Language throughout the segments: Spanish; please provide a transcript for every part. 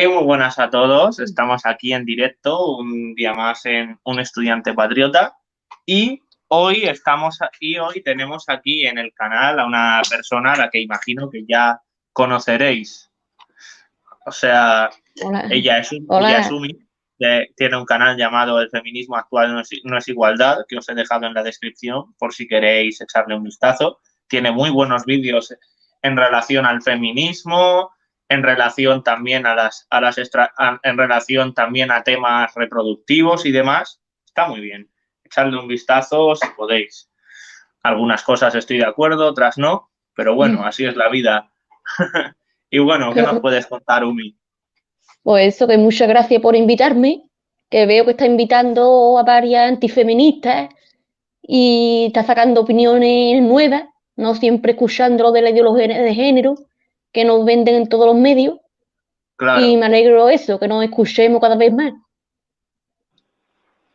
Muy buenas a todos. Estamos aquí en directo, un día más en Un Estudiante Patriota. Y hoy tenemos aquí en el canal a una persona a la que imagino que ya conoceréis. O sea, Hola, ella es hola. Umi, que tiene un canal llamado El feminismo actual no es igualdad, que os he dejado en la descripción por si queréis echarle un vistazo. Tiene muy buenos vídeos en relación al feminismo, en relación también en relación también a temas reproductivos y demás. Está muy bien. Echarle un vistazo si podéis. Algunas cosas estoy de acuerdo, otras no, pero bueno, así es la vida. Y bueno, ¿qué nos puedes contar, Umi? Pues eso, que muchas gracias por invitarme, que veo que está invitando a varias antifeministas y está sacando opiniones nuevas, no siempre escuchando lo de la ideología de género que nos venden en todos los medios. Y Claro. me alegro eso, que nos escuchemos cada vez más.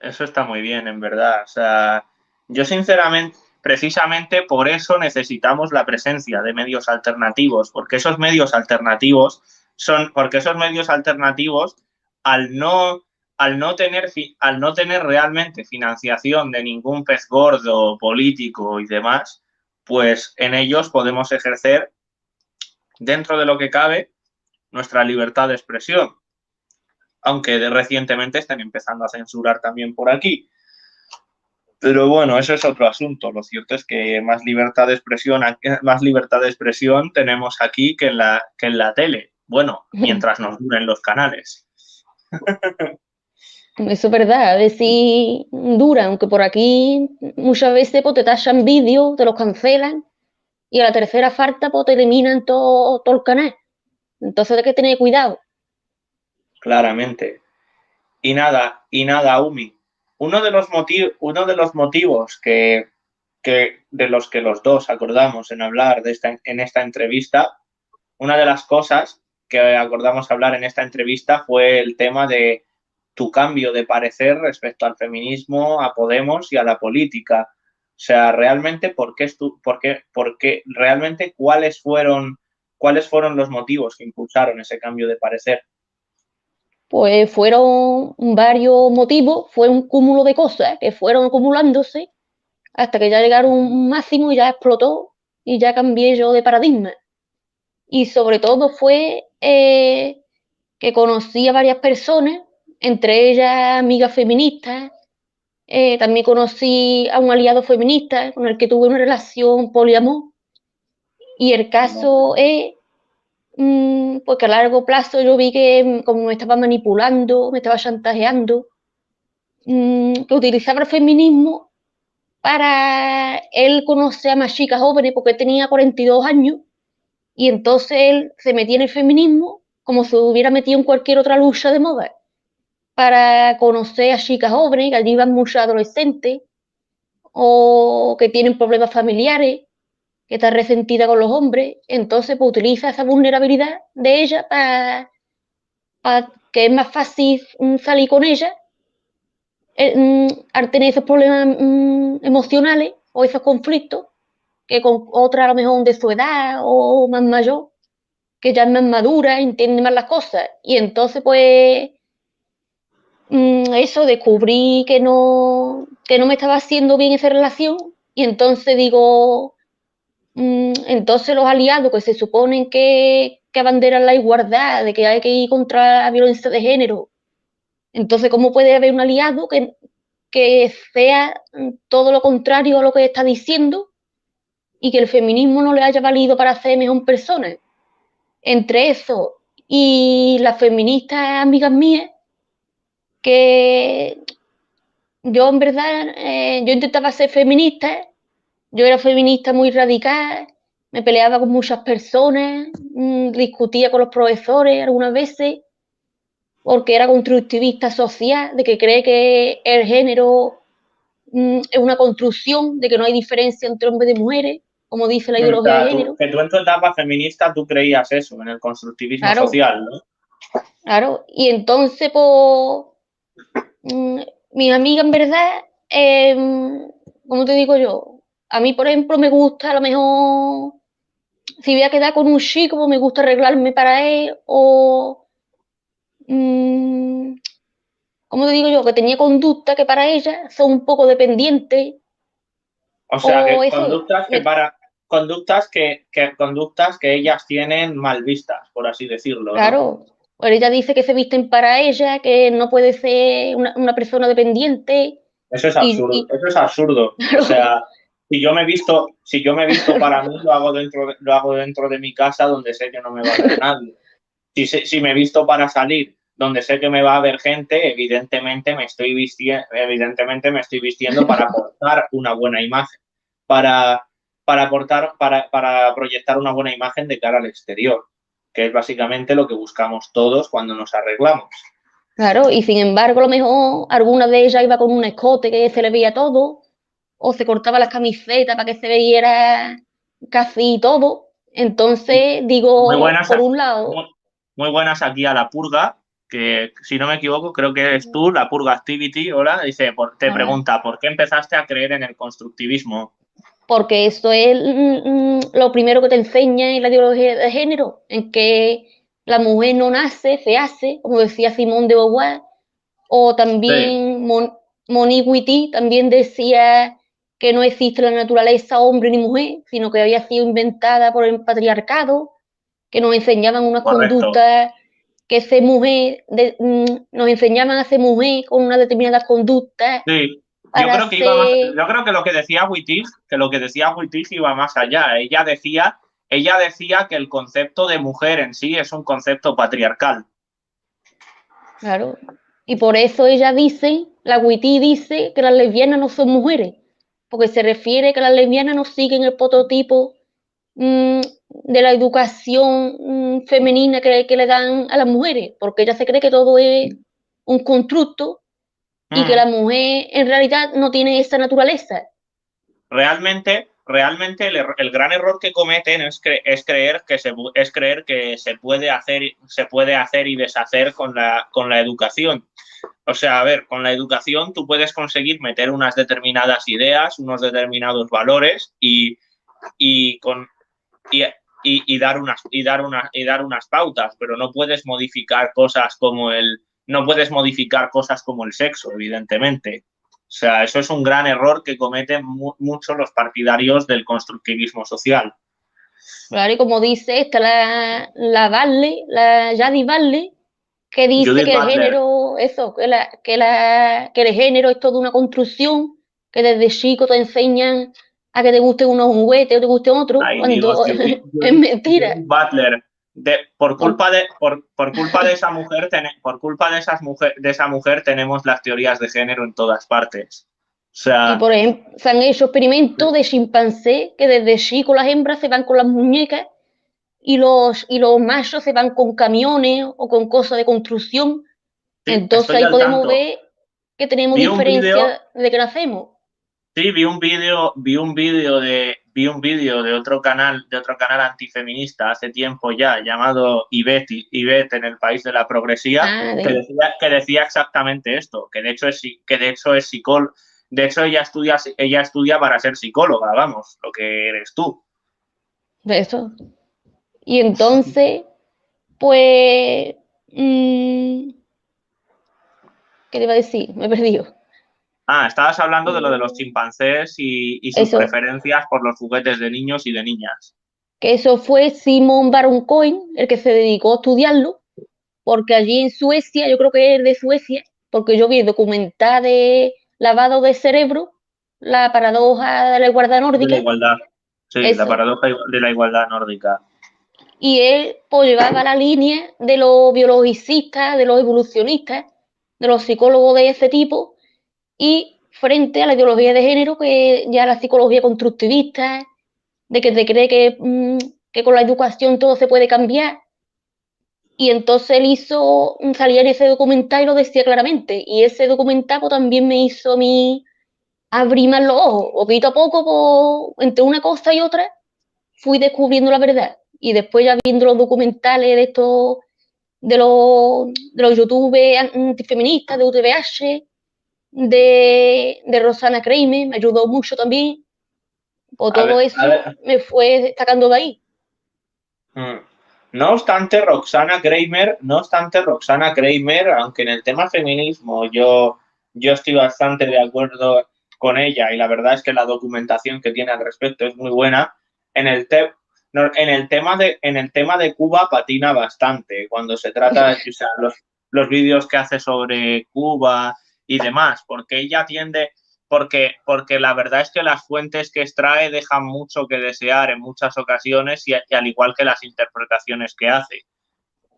Eso está muy bien, en verdad. O sea, yo sinceramente, precisamente por eso necesitamos la presencia de medios alternativos, porque esos medios alternativos, al no, al no tener realmente financiación de ningún pez gordo político y demás, pues en ellos podemos ejercer, dentro de lo que cabe, nuestra libertad de expresión, aunque recientemente estén empezando a censurar también por aquí. Pero bueno, eso es otro asunto. Lo cierto es que más libertad de expresión tenemos aquí que en la tele. Bueno, mientras nos duren los canales. Eso es verdad, a ver si dura, aunque por aquí muchas veces pues, te tachan vídeos, te los cancelan y a la tercera falta pues, te eliminan todo el canal. Entonces hay que tener cuidado. Claramente. Y nada, Umi. Uno de los motivos de los que los dos acordamos en hablar en esta entrevista, una de las cosas que acordamos hablar en esta entrevista fue el tema de tu cambio de parecer respecto al feminismo, a Podemos y a la política. O sea, realmente, realmente cuáles fueron los motivos que impulsaron ese cambio de parecer? Pues fueron varios motivos, fue un cúmulo de cosas que fueron acumulándose hasta que ya llegaron a un máximo y ya explotó y ya cambié yo de paradigma. Y sobre todo fue que conocí a varias personas, entre ellas amigas feministas, también conocí a un aliado feminista con el que tuve una relación poliamor y el caso es pues que a largo plazo yo vi que como me estaba manipulando, me estaba chantajeando, que utilizaba el feminismo para él conocer a más chicas jóvenes porque tenía 42 años y entonces él se metía en el feminismo como si hubiera metido en cualquier otra lucha de moda para conocer a chicas jóvenes, que allí van muchos adolescentes o que tienen problemas familiares, que está resentida con los hombres, entonces pues utiliza esa vulnerabilidad de ella para que es más fácil salir con ella al tener esos problemas emocionales o esos conflictos que con otra a lo mejor de su edad o más mayor, que ya es más madura, entiende más las cosas. Y entonces, pues, eso, descubrí que no me estaba haciendo bien esa relación. Y entonces digo, entonces los aliados que se suponen que abanderan la igualdad, de que hay que ir contra la violencia de género, entonces, ¿cómo puede haber un aliado que sea todo lo contrario a lo que está diciendo y que el feminismo no le haya valido para ser mejor persona? Entre eso y las feministas amigas mías, que yo en verdad, yo intentaba ser feminista, yo era feminista muy radical, me peleaba con muchas personas, discutía con los profesores algunas veces, porque era constructivista social, de que cree que el género es una construcción, de que no hay diferencia entre hombres y mujeres, como dice la O ideología de sea, género. que tú en tu etapa feminista tú creías eso, en el constructivismo Claro, social, ¿no? claro. Y entonces, pues, mmm, mis amigas en verdad, eh, como te digo yo, a mí, por ejemplo, me gusta a lo mejor, si voy a quedar con un chico, pues me gusta arreglarme para él, mm, ¿cómo te digo yo? Que tenía conducta que para ella son un poco dependientes O sea, o que eso, conductas que ellas tienen mal vistas, por así decirlo, ¿no? claro, pues ella dice que se visten para ella, que no puede ser una persona dependiente Eso es absurdo, y eso es absurdo. O claro, sea, si yo me he visto para mí, lo hago dentro de mi casa donde sé que no me va a ver nadie. Si me he visto para salir donde sé que me va a ver gente, evidentemente me estoy vistiendo para aportar una buena imagen, para, para proyectar una buena imagen de cara al exterior, que es básicamente lo que buscamos todos cuando nos arreglamos. claro, y sin embargo, a lo mejor alguna de ellas iba con un escote que se le veía todo, o se cortaba las camisetas para que se viera casi todo. Entonces, Muy digo, buenas, por un lado, muy, muy buenas aquí a la purga, que si no me equivoco, creo que eres tú, la Purga Activity. Hola, dice, te ah, pregunta, ¿por qué empezaste a creer en el constructivismo? porque eso es lo primero que te enseña en la ideología de género, en que la mujer no nace, se hace, como decía Simone de Beauvoir, o Sí, también Monique Witty también decía que no existe la naturaleza hombre ni mujer, sino que había sido inventada por el patriarcado, que nos enseñaban unas correcto. conductas, que ser mujer, nos enseñaban a ser mujer con unas determinadas conductas Sí, para ser, yo creo que lo que decía Wittig, iba más allá. Ella decía que el concepto de mujer en sí es un concepto patriarcal. claro, y por eso ella dice, la Witty dice que las lesbianas no son mujeres, porque se refiere que las lesbianas no siguen el prototipo mm, de la educación femenina que le dan a las mujeres, porque ella se cree que todo es un constructo y que Mm. la mujer en realidad no tiene esa naturaleza. Realmente el gran error que cometen es creer que se puede hacer y deshacer con la educación. O sea, a ver, con la educación tú puedes conseguir meter unas determinadas ideas, unos determinados valores y con y, y dar unas pautas, pero no puedes modificar cosas como el sexo, evidentemente. O sea, eso es un gran error que cometen mucho los partidarios del constructivismo social. Claro, y como dice esta, la Barley, la Jadi Barley, que dice Judith que el Butler, género, eso, que el género es toda una construcción, que desde chico te enseñan a que te guste unos un juguete o te guste otro, ay Dios, cuando es mentira. Judith Butler, por culpa de esa mujer, por culpa de de esa mujer tenemos las teorías de género en todas partes. O Y sea, por ejemplo, se han hecho experimentos de chimpancé que desde chico las hembras se van con las muñecas y los machos se van con camiones o con cosas de construcción. sí, Entonces estoy ahí al podemos tanto. ver que tenemos Vi un vídeo, diferencia de que nacemos. sí, vi un vídeo de otro canal antifeminista hace tiempo ya, llamado Ivette en el país de la progresía, Ah, de, que decía exactamente esto, que de hecho es psicólogo, de hecho ella estudia para ser psicóloga, vamos, lo que eres tú. de eso. Y entonces, pues, ¿qué te iba a decir? Me he perdido. Ah, estabas hablando de lo de los chimpancés y sus Eso, preferencias por los juguetes de niños y de niñas. que eso fue Simon Baron Cohen el que se dedicó a estudiarlo, porque allí en Suecia, yo creo que es de Suecia, porque yo vi el documental de lavado de cerebro, la paradoja de la igualdad De la nórdica, igualdad. Sí, la eso. paradoja de la igualdad nórdica. Y él pues llevaba la línea de los biologicistas, de los evolucionistas, de los psicólogos de ese tipo, y frente a la ideología de género, que ya la psicología constructivista, de que te cree que con la educación todo se puede cambiar. Y entonces él hizo, salía en ese documental y lo decía claramente. Y ese documental pues, también me hizo a mí abrir más los ojos. Poquito a poco, pues, entre una cosa y otra, fui descubriendo la verdad. Y después ya viendo los documentales de estos, de los youtubers antifeministas, de UTVH, de Rosana Kramer, me ayudó mucho también. Por A todo ver, a eso ver. me fue destacando de ahí. Mm. No obstante, Roxana Kramer, aunque en el tema feminismo yo estoy bastante de acuerdo con ella y la verdad es que la documentación que tiene al respecto es muy buena, en el, te, no, en el tema de Cuba patina bastante cuando se trata, o sea, los vídeos que hace sobre Cuba y demás, porque ella tiende, porque la verdad es que las fuentes que extrae dejan mucho que desear en muchas ocasiones y al igual que las interpretaciones que hace.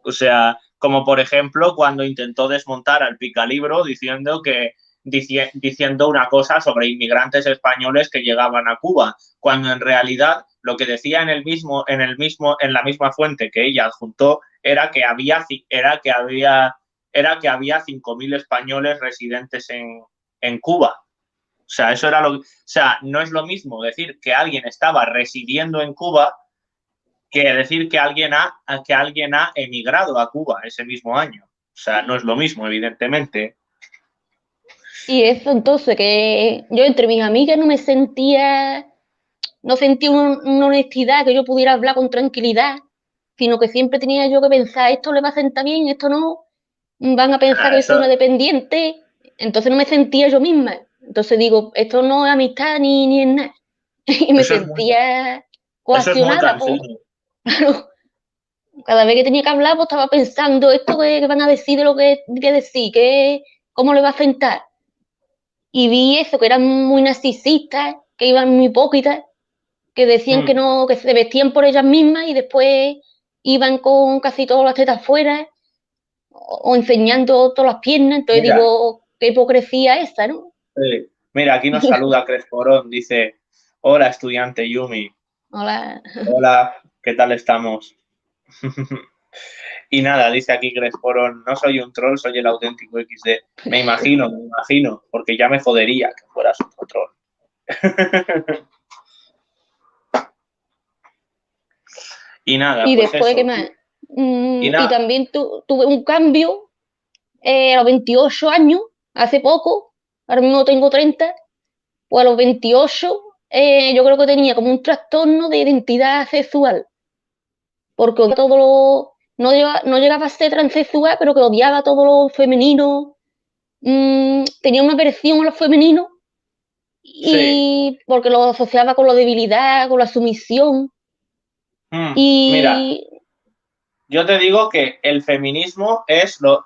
O sea, como por ejemplo cuando intentó desmontar al Picalibro diciendo una cosa sobre inmigrantes españoles que llegaban a Cuba, cuando en realidad lo que decía en la misma fuente que ella adjuntó era que había 5.000 españoles residentes en Cuba. O sea, eso era o sea, no es lo mismo decir que alguien estaba residiendo en Cuba que decir que alguien ha emigrado a Cuba ese mismo año. O sea, no es lo mismo, evidentemente. Y eso entonces, que yo entre mis amigas no sentía una honestidad que yo pudiera hablar con tranquilidad, sino que siempre tenía yo que pensar, esto le va a sentar bien, esto no, van a pensar que soy Eso, una dependiente, entonces no me sentía yo misma. Entonces digo, esto no es amistad ni es nada. Y me eso, es muy, sentía eso es muy coaccionada, pues, cansino. claro, cada vez que tenía que hablar, pues estaba pensando, esto que van a decir de lo que decir, cómo le va a sentar. Y vi eso, que eran muy narcisistas, que iban muy hipócritas, que decían que Mm. no, que se vestían por ellas mismas y después iban con casi todas las tetas fuera o enseñando todas las piernas. Entonces Mira, digo, qué hipocresía esa, ¿no? mira, aquí nos saluda Cresporón, dice, hola estudiante Yumi, Hola. hola, ¿qué tal estamos? Y nada, dice aquí Cresporón, no soy un troll, soy el auténtico XD. Me imagino, porque ya me jodería que fueras otro troll. Y nada, Y pues después, ¿qué eso. más? Y Y nada, también tuve un cambio a los 28 años, hace poco, ahora mismo tengo 30, pues a los 28 yo creo que tenía como un trastorno de identidad sexual, porque odiaba no llegaba a ser transexual, pero que odiaba todo lo femenino, tenía una aversión a lo femenino sí. y porque lo asociaba con la debilidad, con la sumisión Mira, y yo te digo que el feminismo es o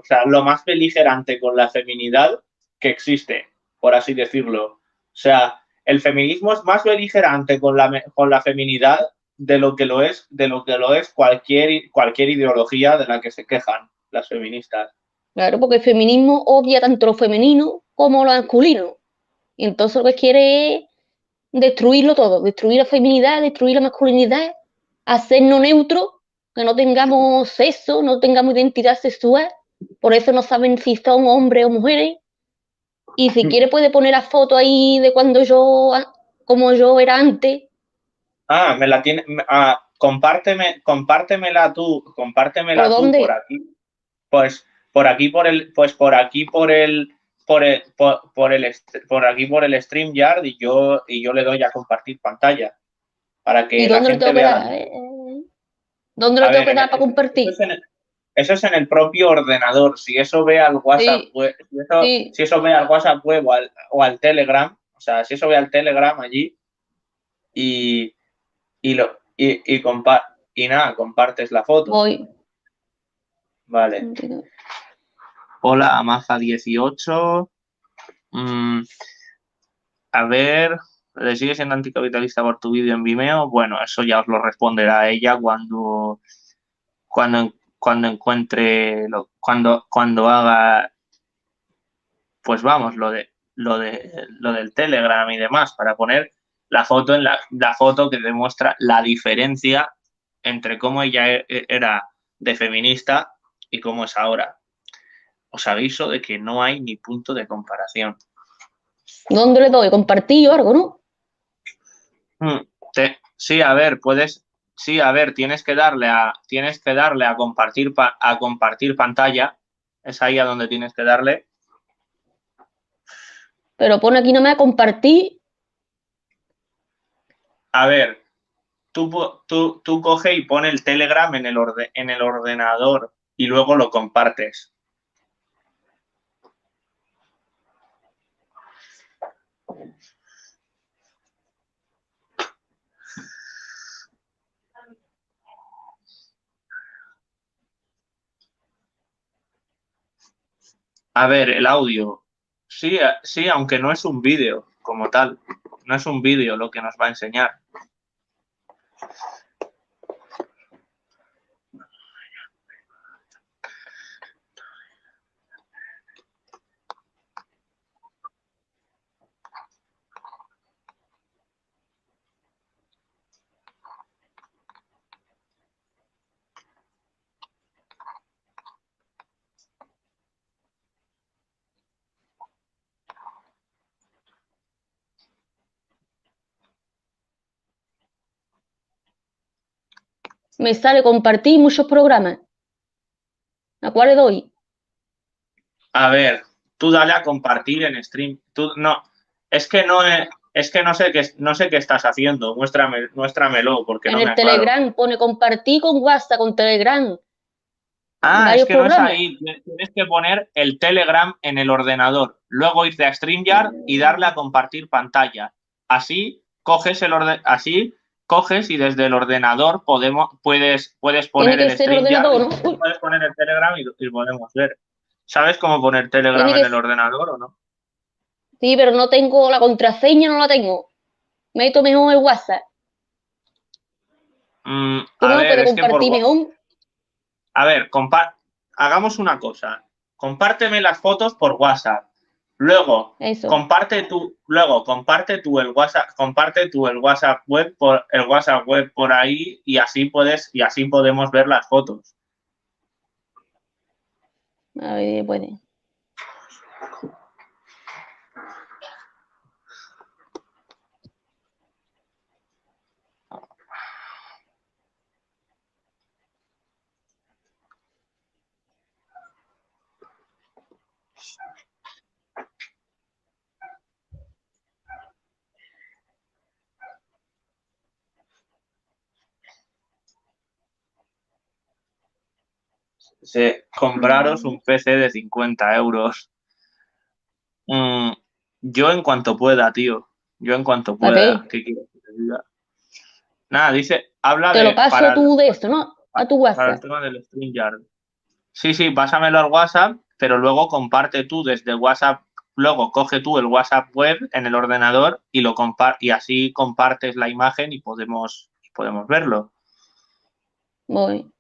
sea, lo más beligerante con la feminidad que existe, por así decirlo. O sea, el feminismo es más beligerante con la feminidad de lo que lo es cualquier ideología de la que se quejan las feministas. claro, porque el feminismo odia tanto lo femenino como lo masculino. Y entonces lo que quiere es destruirlo todo, destruir la feminidad, destruir la masculinidad, hacernos neutros, que no tengamos sexo, no tengamos identidad sexual, por eso no saben si son hombres o mujeres, y si quiere puede poner la foto ahí de cuando como yo era antes, Ah, me la tiene. Ah, ¿por compártemela tú por dónde? aquí. Pues por aquí por aquí por el StreamYard y yo le doy a compartir pantalla para ¿Y que la dónde le gente tengo que vea la. dar? ¿Dónde le A tengo ver, que dar para compartir? eso es en el propio ordenador. Si eso ve al WhatsApp, Sí, sí. si eso ve al WhatsApp web o al Telegram, o sea, si eso ve al Telegram allí y, y nada, compartes la foto. Voy. Vale. Hola, Amaza18. A ver, ¿le sigue siendo anticapitalista por tu vídeo en Vimeo? Bueno, eso ya os lo responderá ella cuando encuentre, cuando haga, pues vamos, lo del Telegram y demás, para poner la foto la foto que demuestra la diferencia entre cómo ella era de feminista y cómo es ahora. Os aviso de que no hay ni punto de comparación. ¿Dónde le doy? ¿Compartir o algo, no? Sí, a ver, sí, a ver, tienes que darle a a compartir pantalla. Es ahí a donde tienes que darle. Pero pone aquí nomás compartir. A ver, tú coge y pone el Telegram en el ordenador y luego lo compartes. A ver, el audio. Sí, sí, aunque no es un vídeo como tal. No es un vídeo lo que nos va a enseñar. Me sale compartir muchos programas. ¿A cuál le doy? A ver, tú dale a compartir en stream. Tú no, es que no sé qué estás haciendo. Muéstramelo porque En no me el aclaro. Telegram pone compartir con WhatsApp, con Telegram. Ah, es Varios que no es programas. ahí. Tienes que poner el Telegram en el ordenador. Luego irte a StreamYard y darle a compartir pantalla. Así así coges y desde el ordenador puedes Tiene poner que el ser el StreamYard ordenador, y ¿no? Uy, puedes poner el Telegram y podemos ver. ¿Sabes cómo poner tiene Telegram en que... el ordenador o no? Sí, pero no tengo la contraseña, no la tengo. Meto mejor el WhatsApp. ¿Tú A no lo ver, puedes es que compartir mejor? A ver, hagamos una cosa. Compárteme las fotos por WhatsApp. Luego, Eso. comparte tú el WhatsApp, comparte tú el WhatsApp web por ahí y así podemos ver las fotos. A ver, puede. Compraros un PC de 50 euros. Mm, yo en cuanto pueda, tío. Yo en cuanto ¿Para pueda. qué? ¿Qué quieres que te diga? Nada, habla Te lo de paso tú de esto, ¿no? A tu para el WhatsApp. tema del StreamYard. Sí, sí, pásamelo al WhatsApp, pero luego comparte tú desde WhatsApp, luego coge tú el WhatsApp web en el ordenador y así compartes la imagen y podemos verlo. Voy.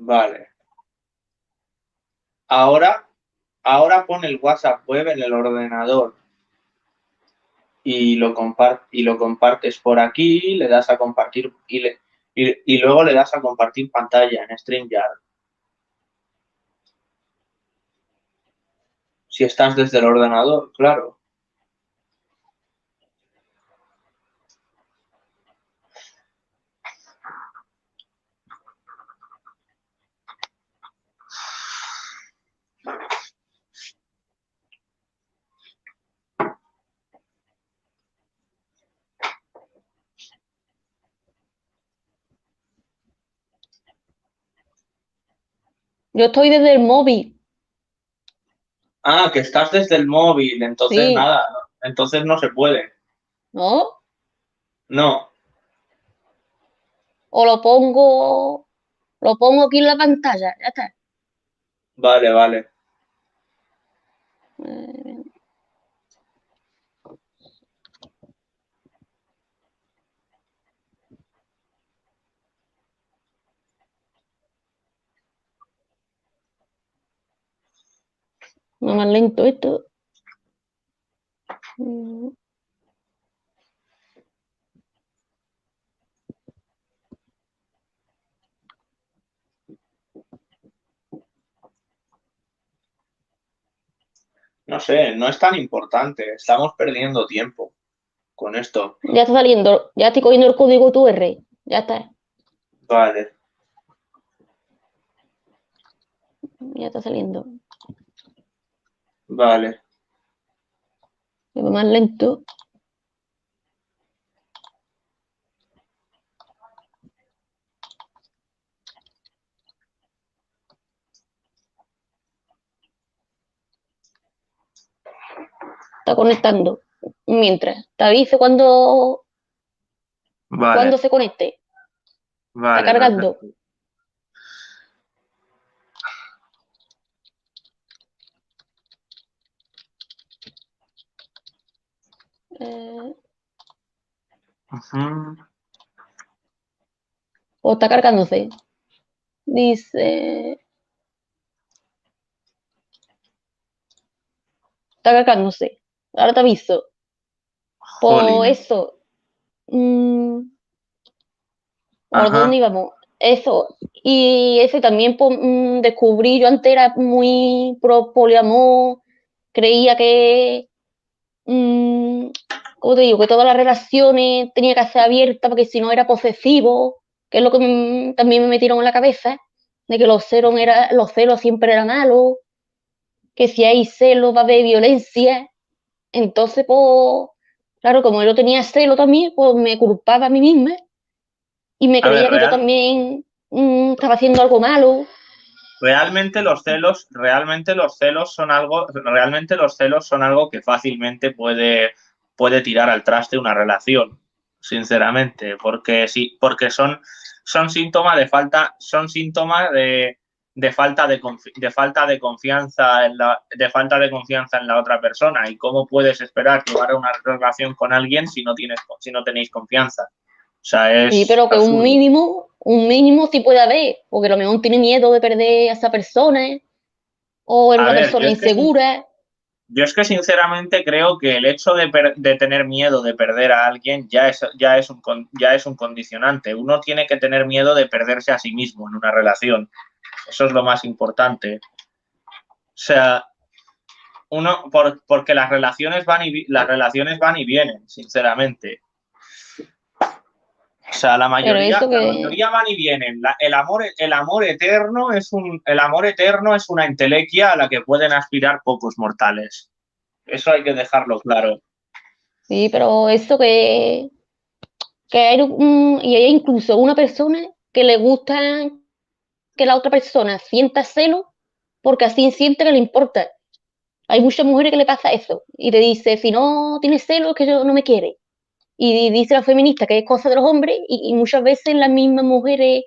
Vale. Ahora, ahora pon el WhatsApp web en el ordenador y lo compartes por aquí, le das a compartir y luego le das a compartir pantalla en StreamYard. Si estás desde el ordenador, claro. Yo estoy desde el móvil. Ah, que estás desde el móvil, entonces Sí. nada, entonces no se puede. ¿No? No, O lo pongo aquí en la pantalla. Ya está. vale, vale. Eh, No más lento esto. Mm, No sé, no es tan importante. Estamos perdiendo tiempo con esto. Ya está saliendo, ya estoy cogiendo el código QR. Ya está, Vale, ya está saliendo. vale. Es más lento. Está conectando. Mientras, te aviso Vale, cuando se conecte. Está vale, cargando. perfecto. Eh, Ujú. o está cargándose. Dice, está cargándose. Ahora te aviso. Por Jolín. eso. mm, ¿Por dónde Ajá. íbamos? Eso. Y ese también descubrí, yo antes era muy pro poliamor, creía que, mm, ¿cómo te digo? Que todas las relaciones tenía que ser abiertas porque si no era posesivo, que es lo que también me metieron en la cabeza, de que los celos siempre eran malos, que si hay celos va a haber violencia. Entonces, pues, claro, como yo tenía celo también, pues me culpaba a mí misma y me A ver, creía que yo también estaba haciendo algo malo. realmente los celos son algo que fácilmente puede tirar al traste una relación, sinceramente, porque sí, porque son síntomas son síntomas de falta de confianza de falta de confianza en la otra persona. ¿Y cómo puedes esperar llevar una relación con alguien si no tenéis confianza? O sea, Sí, es pero que absurdo. un mínimo sí puede haber, porque a lo mejor tiene miedo de perder a esa persona, o es A una ver, persona insegura. yo es que sinceramente creo que el hecho de tener miedo de perder a alguien ya es un condicionante. Uno tiene que tener miedo de perderse a sí mismo en una relación. Eso es lo más importante. O sea, porque las relaciones van y vienen, sinceramente. O sea, Pero eso la que, mayoría van y vienen. El amor eterno es una entelequia a la que pueden aspirar pocos mortales. Eso hay que dejarlo claro. sí, pero eso que hay, y hay incluso una persona que le gusta que la otra persona sienta celo, porque así siente que le importa. Hay muchas mujeres que le pasa eso, y te dice, si no tienes celo es que yo no me quiere. Y dice la feminista que es cosa de los hombres, y muchas veces las mismas mujeres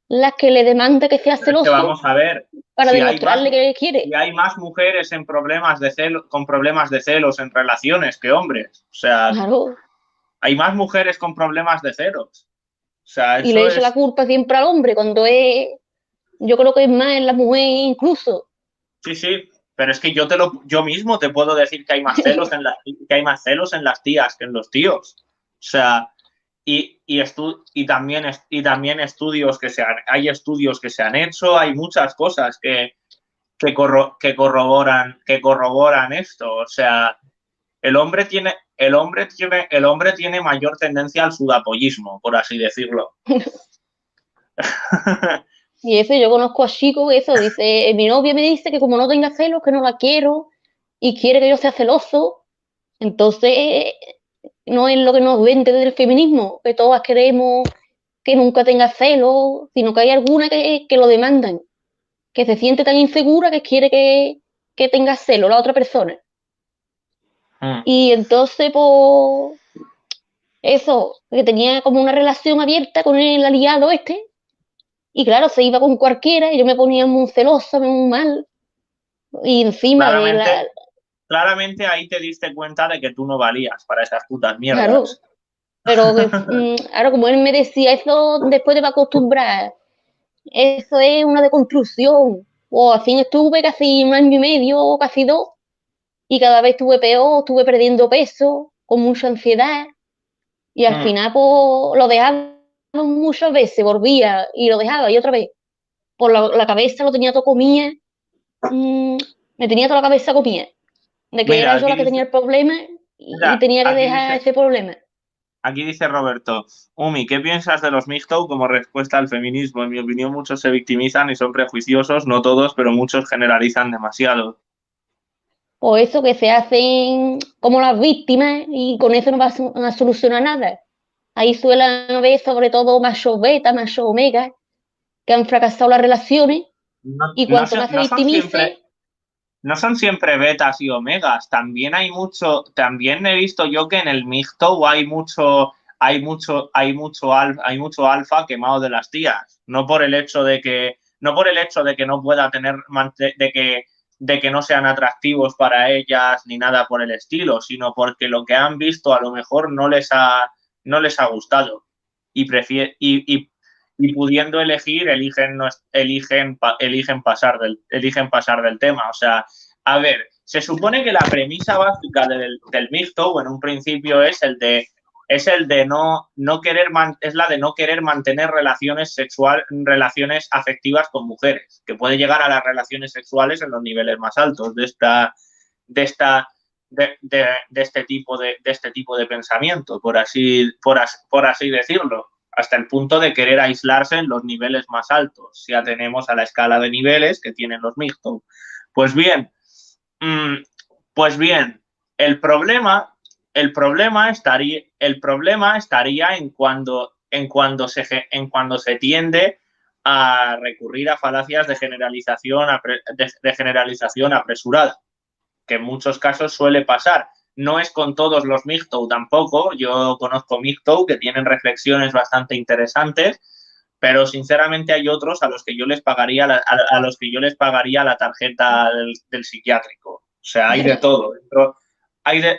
las que le demanda que sea Pero es que celoso vamos a ver, para demostrarle que quiere. si hay más mujeres con problemas de celos en relaciones que hombres. O sea, Claro. hay más mujeres con problemas de celos. O sea, Y le eso echa la es. culpa siempre al hombre, cuando yo creo que es más en la mujer incluso. Sí, sí. Pero es que yo mismo te puedo decir que hay más que hay más celos en las tías que en los tíos. O sea, y también hay estudios que se han hecho, hay muchas cosas que corroboran esto. O sea, el hombre tiene mayor tendencia al sudapollismo, por así decirlo. Y eso, yo conozco a chicos que eso, dice, mi novia me dice que como no tenga celos, que no la quiero, y quiere que yo sea celoso, entonces no es lo que nos vende del feminismo, que todas queremos que nunca tenga celos, sino que hay algunas que lo demandan, que se siente tan insegura que quiere que tenga celos la otra persona. Mm. Y entonces, pues, eso, que tenía como una relación abierta con el aliado este, y claro, se iba con cualquiera, y yo me ponía muy celosa, muy mal, y encima de Claramente, claramente ahí te diste cuenta de que tú no valías para esas putas claro, mierdas. pero que, ahora como él me decía, eso después te va a acostumbrar, eso es una deconstrucción, o así estuve casi un año y medio, casi dos, y cada vez estuve peor, estuve perdiendo peso, con mucha ansiedad, y al Mm. final pues lo dejaba muchas veces, volvía y lo dejaba y otra vez. Por la cabeza lo tenía todo comía, mm, me tenía toda la cabeza comida. de que Mira, era yo la que tenía el problema y mira, tenía que dejar ese problema. aquí dice Roberto, Umi, ¿qué piensas de los MGTOW como respuesta al feminismo? En mi opinión, muchos se victimizan y son prejuiciosos, no todos, pero muchos generalizan demasiado. O eso que se hacen como las víctimas y con eso no va a solucionar nada. Ahí suelen haber sobre todo machos beta, machos omega, que han fracasado las relaciones No, y no, cuanto más se no son siempre, victimice, no son siempre betas y omegas, también hay mucho, también he visto yo que en el MGTOW hay mucho alfa quemado de las tías, no por el hecho de que, no por el hecho de que no pueda tener, de que no sean atractivos para ellas ni nada por el estilo, sino porque lo que han visto a lo mejor no les ha gustado y y pudiendo elegir, eligen pasar del tema. O sea, a ver, se supone que la premisa básica del mixto, en un principio es el de no querer es la de no querer mantener relaciones afectivas con mujeres, que puede llegar a las relaciones sexuales en los niveles más altos de esta de este tipo de pensamiento, por así decirlo, hasta el punto de querer aislarse en los niveles más altos, si atenemos a la escala de niveles que tienen los MGTOW. Pues bien, mmm, pues bien, el problema, el problema estaría en cuando se tiende a recurrir a falacias de generalización apresurada, que en muchos casos suele pasar. No es con todos los MGTOW tampoco. Yo conozco MGTOW que tienen reflexiones bastante interesantes, pero sinceramente hay otros a los que yo les pagaría a los que yo les pagaría la tarjeta del psiquiátrico. O sea, hay de todo dentro, hay de,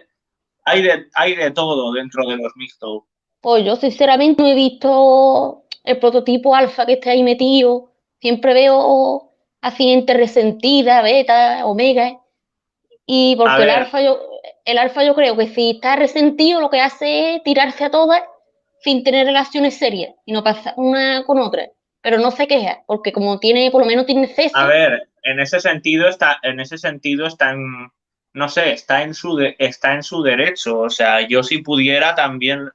hay de todo dentro de los MGTOW. pues yo sinceramente no he visto el prototipo alfa que está ahí metido. Siempre veo a gente resentida, beta, omega. Y A porque ver, el alfa yo creo que si está resentido lo que hace es tirarse a todas sin tener relaciones serias y no pasa una con otra. Pero no se queja, porque como tiene, por lo menos tiene a sexo, ver, en ese sentido está en, no sé, está en su derecho. O sea, yo si pudiera también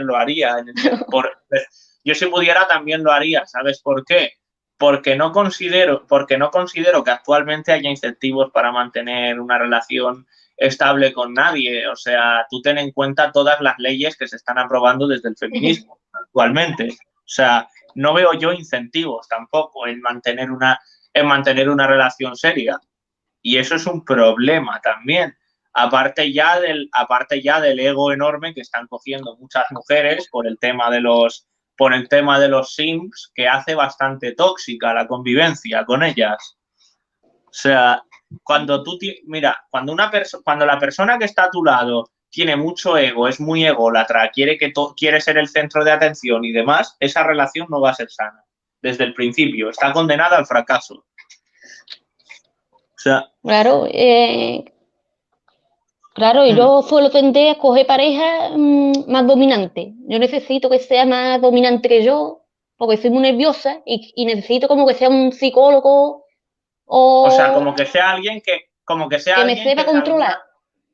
lo haría. Yo si pudiera también lo haría. ¿Sabes por qué? Porque no considero que actualmente haya incentivos para mantener una relación estable con nadie. O sea, tú ten en cuenta todas las leyes que se están aprobando desde el feminismo actualmente. O sea, no veo yo incentivos tampoco en mantener una relación seria. Y eso es un problema también. Aparte ya del ego enorme que están cogiendo muchas mujeres por el tema de los sims, que hace bastante tóxica la convivencia con ellas. O sea, mira, cuando la persona que está a tu lado tiene mucho ego, es muy ególatra, quiere ser el centro de atención y demás, esa relación no va a ser sana. Desde el principio, está condenada al fracaso. O sea, claro, claro, yo suelo tender a escoger pareja más dominante. Yo necesito que sea más dominante que yo, porque soy muy nerviosa y necesito como que sea un psicólogo o sea, o como que sea que me alguien sepa que de controlar.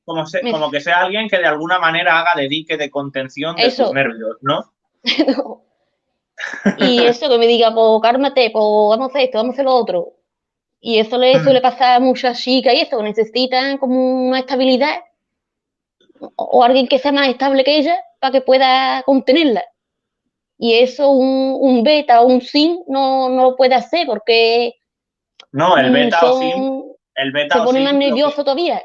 alguna, Me, como que sea alguien que de alguna manera haga de dique de contención de tus eso. nervios, ¿no? Y eso que me diga, pues cálmate, pues vamos a hacer esto, vamos a hacer lo otro. Y eso le suele pasar a muchas chicas y eso, necesitan como una estabilidad o alguien que sea más estable que ella para que pueda contenerla. Y eso un beta o un sim no lo puede hacer porque No, son, el se beta o pone más sim, nervioso todavía.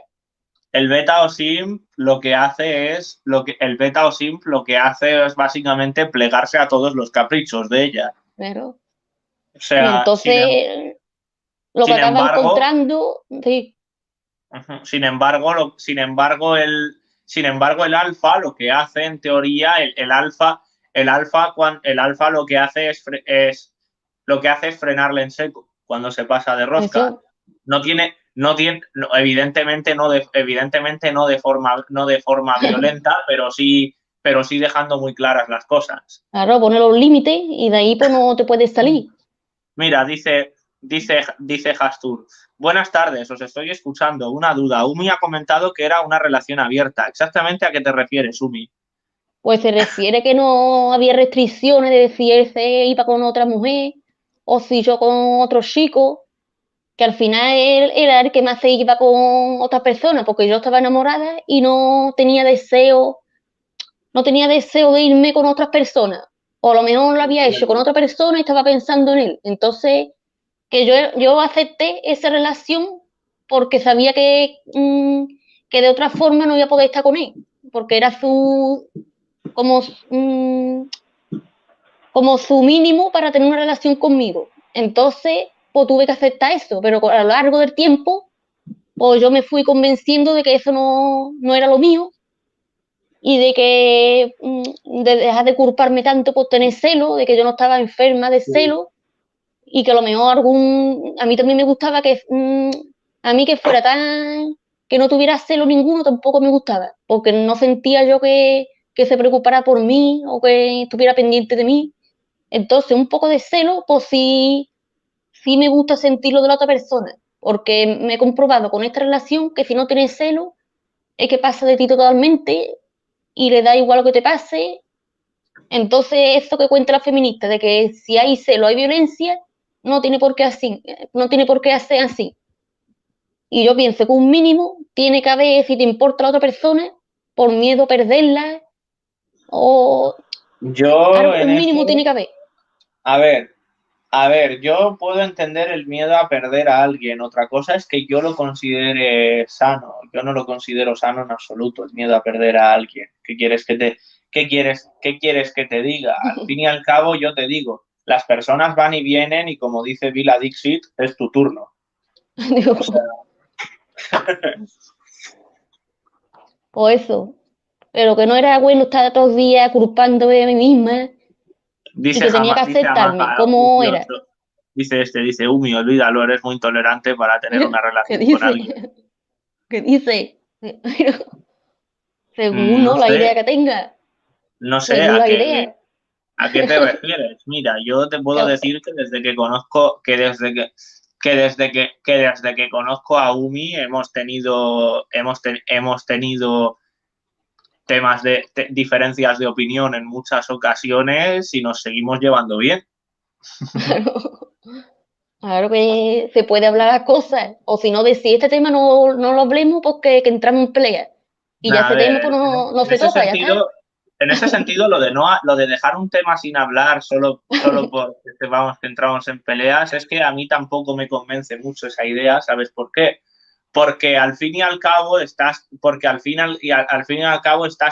el beta o sim lo que hace es, el beta o sim lo que hace es básicamente plegarse a todos los caprichos de ella. Pero, O y sea, entonces lo que sin acaba embargo, encontrando, sí, sin embargo, el alfa lo que hace en teoría, el alfa lo que hace lo que hace es frenarle en seco cuando se pasa de rosca. eso, Evidentemente no de forma violenta, pero sí dejando muy claras las cosas. claro, poner los límites y de ahí pues no te puedes salir. Mira, dice dice Hastur. Buenas tardes, os estoy escuchando. Una duda. Umi ha comentado que era una relación abierta. ¿Exactamente a qué te refieres, Umi? Pues se refiere que no había restricciones de si él se iba con otra mujer o si yo con otro chico, que al final él era el que más se iba con otra persona, porque yo estaba enamorada y no tenía deseo de irme con otras personas. O a lo mejor lo había hecho con otra persona y estaba pensando en él. Entonces, que yo acepté esa relación porque sabía que de otra forma no iba a poder estar con él, porque era como, mm, como su mínimo para tener una relación conmigo. Entonces, pues tuve que aceptar eso, pero a lo largo del tiempo, pues yo me fui convenciendo de que eso no era lo mío y de que de dejar de culparme tanto por tener celo, de que yo no estaba enferma de celo y que a lo mejor a mí también me gustaba que a mí que fuera tan, que no tuviera celo ninguno tampoco me gustaba, porque no sentía yo que se preocupara por mí o que estuviera pendiente de mí. Entonces, un poco de celo, pues sí me gusta sentirlo de la otra persona, porque me he comprobado con esta relación que si no tienes celo, es que pasa de ti totalmente y le da igual lo que te pase. Entonces, eso que cuenta la feminista, de que si hay celo, hay violencia, no tiene por qué hacer así. Y yo pienso que un mínimo tiene que haber, si te importa la otra persona, por miedo a perderla, o Yo en un mínimo tiene eso, que haber. a ver, a ver, yo puedo entender el miedo a perder a alguien. Otra cosa es que yo lo considere sano. Yo no lo considero sano en absoluto, el miedo a perder a alguien. ¿Qué quieres que te diga? Al fin y al cabo, yo te digo, las personas van y vienen y como dice Vila Dixit, es tu turno. O sea, O eso. Pero que no era bueno estar todos los días culpándome de mí misma y dice que tenía que dice aceptarme Amaja como era. 18, dice Umi, olvídalo, eres muy intolerante para tener una ¿Qué relación con dice? alguien. ¿Qué dice? Según No no la idea sé, que tenga, no sé según la idea. a qué te refieres. Mira, yo te puedo decir que desde que conozco, que desde que conozco a Umi hemos tenido temas de diferencias de opinión en muchas ocasiones y nos seguimos llevando bien. Claro, claro que se puede hablar las cosas. O si no, decir este tema no lo hablemos porque que entramos en pelea. Y ya A ese ver, tema pues no en se ese toca, ya está. sentido, en ese sentido, lo de dejar un tema sin hablar solo porque vamos que entramos en peleas, es que a mí tampoco me convence mucho esa idea, ¿sabes por qué? Porque al fin y al cabo estás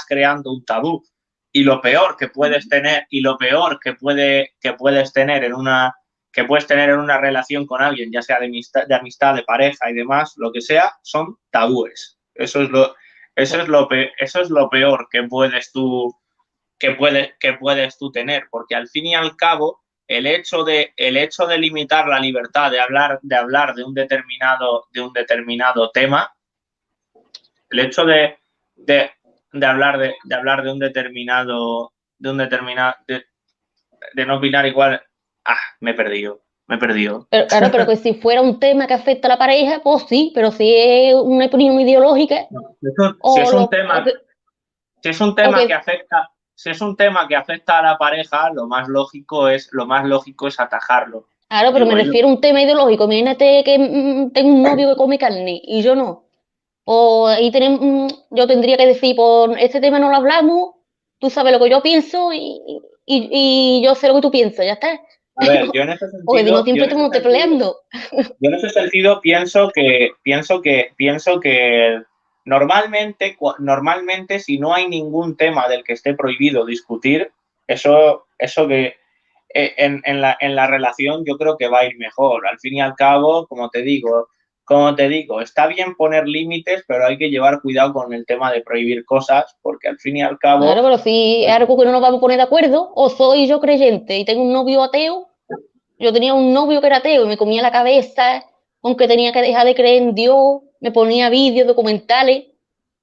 creando un tabú. Y lo peor que puedes tener, y lo peor que puedes tener en una relación con alguien, ya sea de amistad, de pareja y demás, lo que sea, son tabúes. Eso es lo peor que puedes tú tener, porque al fin y al cabo el hecho de limitar la libertad de hablar de un determinado tema, el hecho de hablar de no opinar igual, me he perdido. Pero claro, pero que si fuera un tema que afecta a la pareja, pues sí, pero si es una opinión ideológica No, eso, si o, es un lo, tema, si es un o tema que que afecta, si es un tema que afecta a la pareja, lo más lógico es atajarlo. claro, pero me Digo yo. refiero a un tema ideológico. Imagínate que tengo un novio que come carne y yo no. O ahí yo tendría que decir, por este tema no lo hablamos, tú sabes lo que yo pienso y yo sé lo que tú piensas, ya está. A ver, yo en ese Porque si no, sentido, yo siempre en ese estamos sentido, peleando. yo en ese sentido pienso que normalmente si no hay ningún tema del que esté prohibido discutir, eso que en la relación yo creo que va a ir mejor. Al fin y al cabo, como te digo, está bien poner límites, pero hay que llevar cuidado con el tema de prohibir cosas, porque al fin y al Claro, cabo, pero si es algo que no nos vamos a poner de acuerdo, o soy yo creyente y tengo un novio ateo, yo tenía un novio que era ateo y me comía la cabeza con que tenía que dejar de creer en Dios, me ponía vídeos, documentales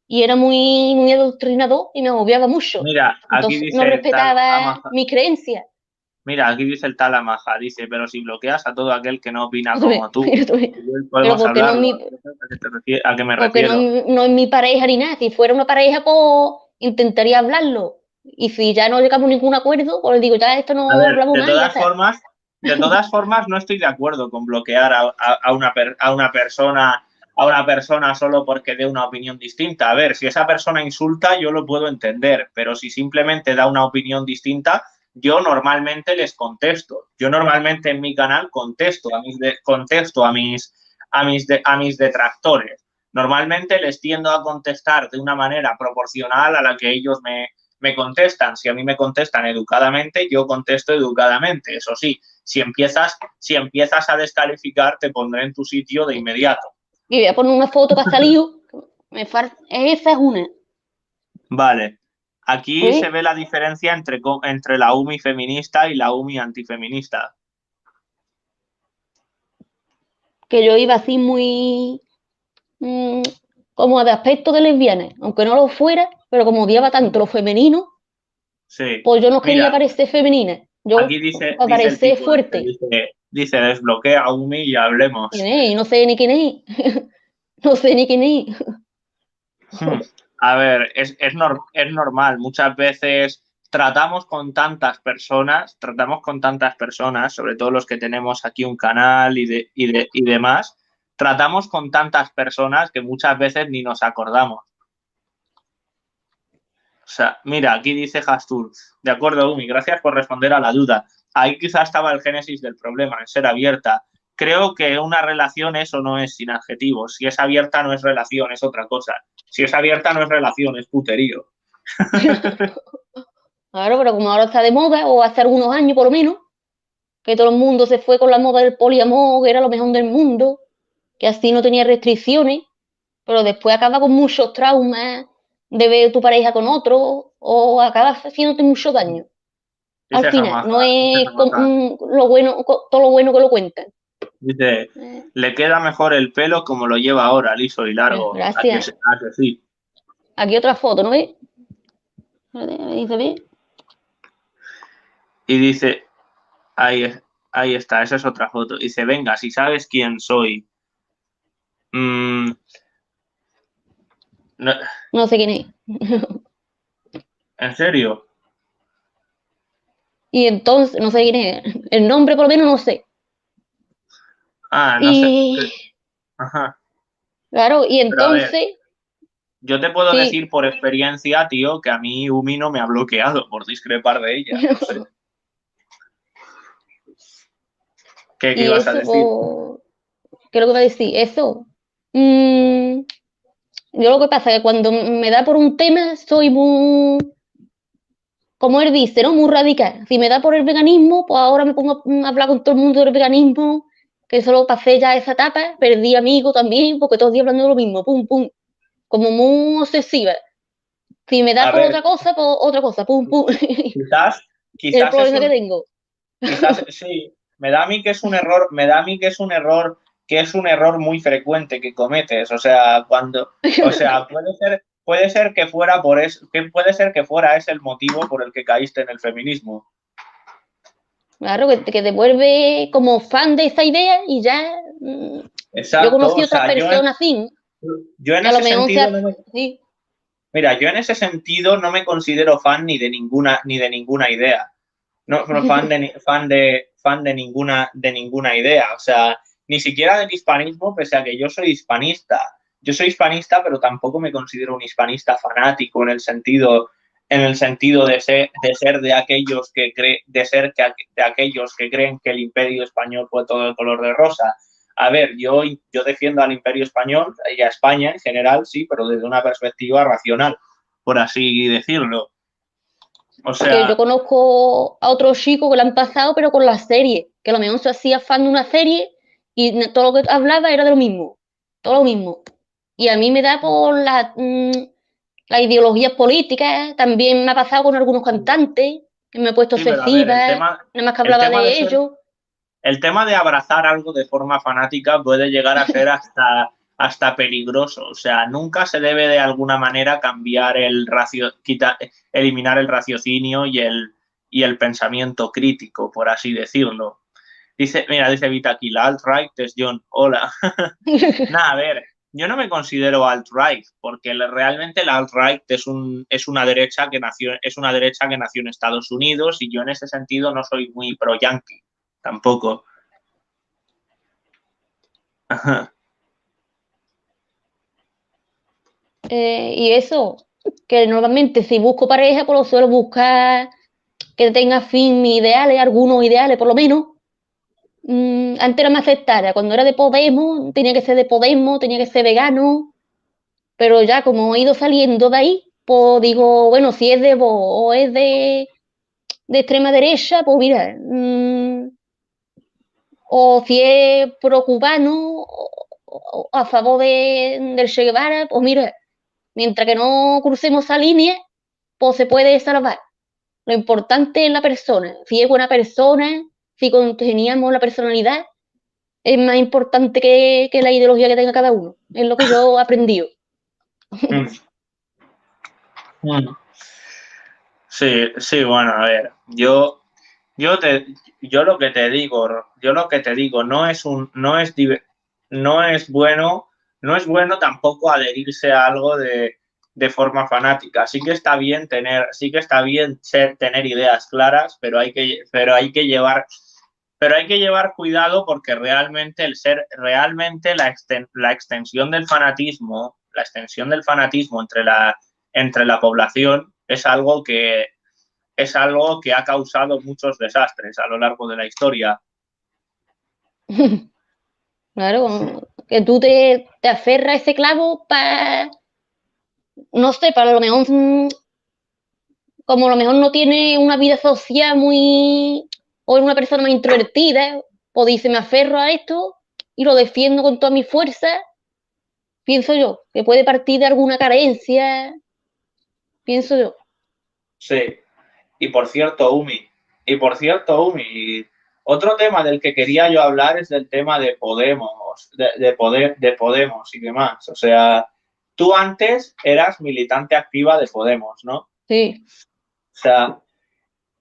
y era muy adoctrinador y me agobiaba mucho. mira, aquí Entonces no dice tal respetaba Amazon. mis creencias. Mira, aquí dice el Talamaja, dice, pero si bloqueas a todo aquel que no opina Escúchame, como tú, pero podemos porque no es hablarlo. mi, ¿A qué me porque no, refiero? no es mi pareja ni nada. Si fuera una pareja, pues intentaría hablarlo. Y si ya no llegamos a ningún acuerdo, pues digo, ya esto A no ver, hablamos más y ya está. de todas formas, no estoy de acuerdo con bloquear a una persona solo porque dé una opinión distinta. A ver, si esa persona insulta, yo lo puedo entender, pero si simplemente da una opinión distinta, yo normalmente les contesto. Yo normalmente en mi canal contesto a mis detractores. Normalmente les tiendo a contestar de una manera proporcional a la que ellos me contestan. Si a mí me contestan educadamente, yo contesto educadamente. Eso sí, si empiezas a descalificar, te pondré en tu sitio de inmediato. Y voy a poner una foto que ha salido. Esa es una. Vale. Aquí se ¿Sí? ve la diferencia entre la UMI feminista y la UMI antifeminista. Que yo iba así muy mm, como de aspecto de lesbiana, aunque no lo fuera, pero como odiaba tanto lo femenino, Sí. pues yo no quería Mira, parecer femenina, aquí yo para dice el parecer tipo fuerte. dice, desbloquea a UMI y hablemos. Y no sé ni quién es, no sé ni quién es. Hmm. A ver, es normal. Muchas veces tratamos con tantas personas, sobre todo los que tenemos aquí un canal y demás, tratamos con tantas personas que muchas veces ni nos acordamos. O sea, mira, aquí dice Hastur, de acuerdo, Umi, gracias por responder a la duda. Ahí quizá estaba el génesis del problema, en ser abierta. Creo que una relación eso no es sin adjetivos. Si es abierta no es relación, es otra cosa. Si es abierta no es relación, es puterío. Claro, pero como ahora está de moda, o hace algunos años por lo menos, que todo el mundo se fue con la moda del poliamor, que era lo mejor del mundo, que así no tenía restricciones, pero después acaba con muchos traumas de ver tu pareja con otro, o acabas haciéndote mucho daño. Al Dice final, no Dice es Jamaja. lo bueno, todo lo bueno que lo cuentan. Dice, Eh, le queda mejor el pelo como lo lleva ahora, liso y largo. Gracias. A que sí? Aquí otra foto, ¿no ves? Ahí se ve. Y dice, ahí, ahí está, esa es otra foto. Dice, venga, si sabes quién soy. Mm, no, No sé quién es. ¿en serio? Y entonces, no sé quién es. El nombre por lo menos no sé. Ah, no sé. Y Ajá. claro, y Pero a ver, entonces, yo te puedo sí. decir por experiencia, tío, que a mí Umi no me ha bloqueado por discrepar de ella. No sé. ¿Qué Y ibas a eso, decir? pues, ¿qué es lo que va a decir? Eso. Mm, yo lo que pasa es que cuando me da por un tema, soy muy, como él dice, ¿no? Muy radical. Si me da por el veganismo, pues ahora me pongo a hablar con todo el mundo del veganismo, que solo pasé ya esa etapa, perdí amigos también, porque todos los días hablando de lo mismo, pum, pum, como muy obsesiva. Si me da A por ver, otra cosa, pues otra cosa, pum, pum. quizás, Es el quizás es problema que un, tengo. quizás sí, me da a mí que es un error, me da a mí que es un error muy frecuente que cometes. O sea, o sea, puede ser que fuera por eso, que puede ser que fuera ese el motivo por el que caíste en el feminismo. Claro, que te vuelve como fan de esa idea y ya yo Exacto, conocí o otras sea, personas así, yo en que a lo ese mejor sentido sí, mira, yo en ese sentido no me considero fan ni de ninguna idea. No fan de ninguna idea. O sea, ni siquiera del hispanismo, pese a que yo soy hispanista. Yo soy hispanista, pero tampoco me considero un hispanista fanático en el sentido de ser de aquellos de aquellos que creen que el imperio español fue todo el color de rosa. A ver, yo defiendo al imperio español y a España en general, sí, pero desde una perspectiva racional, por así decirlo. O que yo sea, conozco a otros chicos que lo han pasado, pero con la serie, que a lo mejor se hacía fan de una serie y todo lo que hablaba era de lo mismo, todo lo mismo. Y a mí me da por la ideología política, también me ha pasado con algunos cantantes, que me he puesto sí, pero a ver, obsesiva, nada más que el hablaba tema de de ser, ellos. el tema de abrazar algo de forma fanática puede llegar a ser hasta peligroso. O sea, nunca se debe de alguna manera cambiar eliminar el raciocinio y el pensamiento crítico, por así decirlo. Dice, mira, dice Vita aquí, la alt-right es John. Hola. Nada, a ver, yo no me considero alt-right, porque realmente la alt-right es una derecha que nació en Estados Unidos, y yo en ese sentido no soy muy pro-yankee, tampoco. Y eso, que normalmente si busco pareja, pues lo suelo buscar que tenga fin mis ideales, algunos ideales por lo menos. Antes era más aceptada, cuando era de Podemos, tenía que ser de Podemos, tenía que ser vegano, pero ya como he ido saliendo de ahí, pues digo, bueno, si es de Vox o es de extrema derecha, pues mira, o si es pro cubano o a favor del Che Guevara, pues mira, mientras que no crucemos esa línea, pues se puede salvar. Lo importante es la persona. Si es buena persona, si congeniamos la personalidad, es más importante que la ideología que tenga cada uno. Es lo que yo he aprendido. Sí, sí, bueno, a ver, yo lo que te digo, no es bueno, no es bueno tampoco adherirse a algo de forma fanática. Sí que está bien tener ideas claras, pero hay que llevar cuidado, porque realmente la extensión del fanatismo, entre la población es algo que ha causado muchos desastres a lo largo de la historia. Claro, que tú te aferras a ese clavo para, no sé, para lo mejor, como a lo mejor no tiene una vida social muy, o es una persona más introvertida, o dice, me aferro a esto y lo defiendo con toda mi fuerza, pienso yo, que puede partir de alguna carencia, pienso yo. Sí. Y por cierto, Umi, otro tema del que quería yo hablar es del tema de Podemos, de Podemos y demás. O sea, tú antes eras militante activa de Podemos, ¿no? O Sí. sea,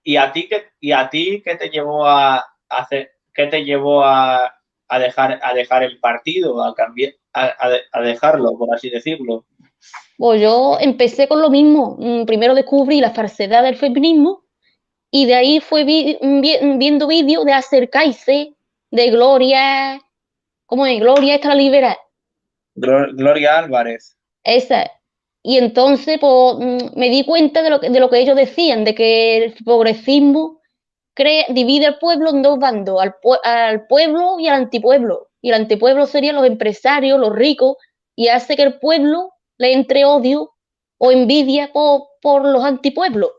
¿y a ti qué te llevó a hacer, qué te llevó a dejar el partido, a cambiar, a dejarlo, por así decirlo? Pues yo empecé con lo mismo. Primero descubrí la falsedad del feminismo y de ahí fue viendo vídeos de acercarse de Gloria, ¿cómo es? Gloria esta la liberal, Gloria Álvarez. esa. Y entonces pues, me di cuenta de lo que ellos decían, de que el progresismo divide al pueblo en dos bandos, al pueblo y al antipueblo. Y el antipueblo serían los empresarios, los ricos, y hace que el pueblo le entre odio o envidia por los antipueblos.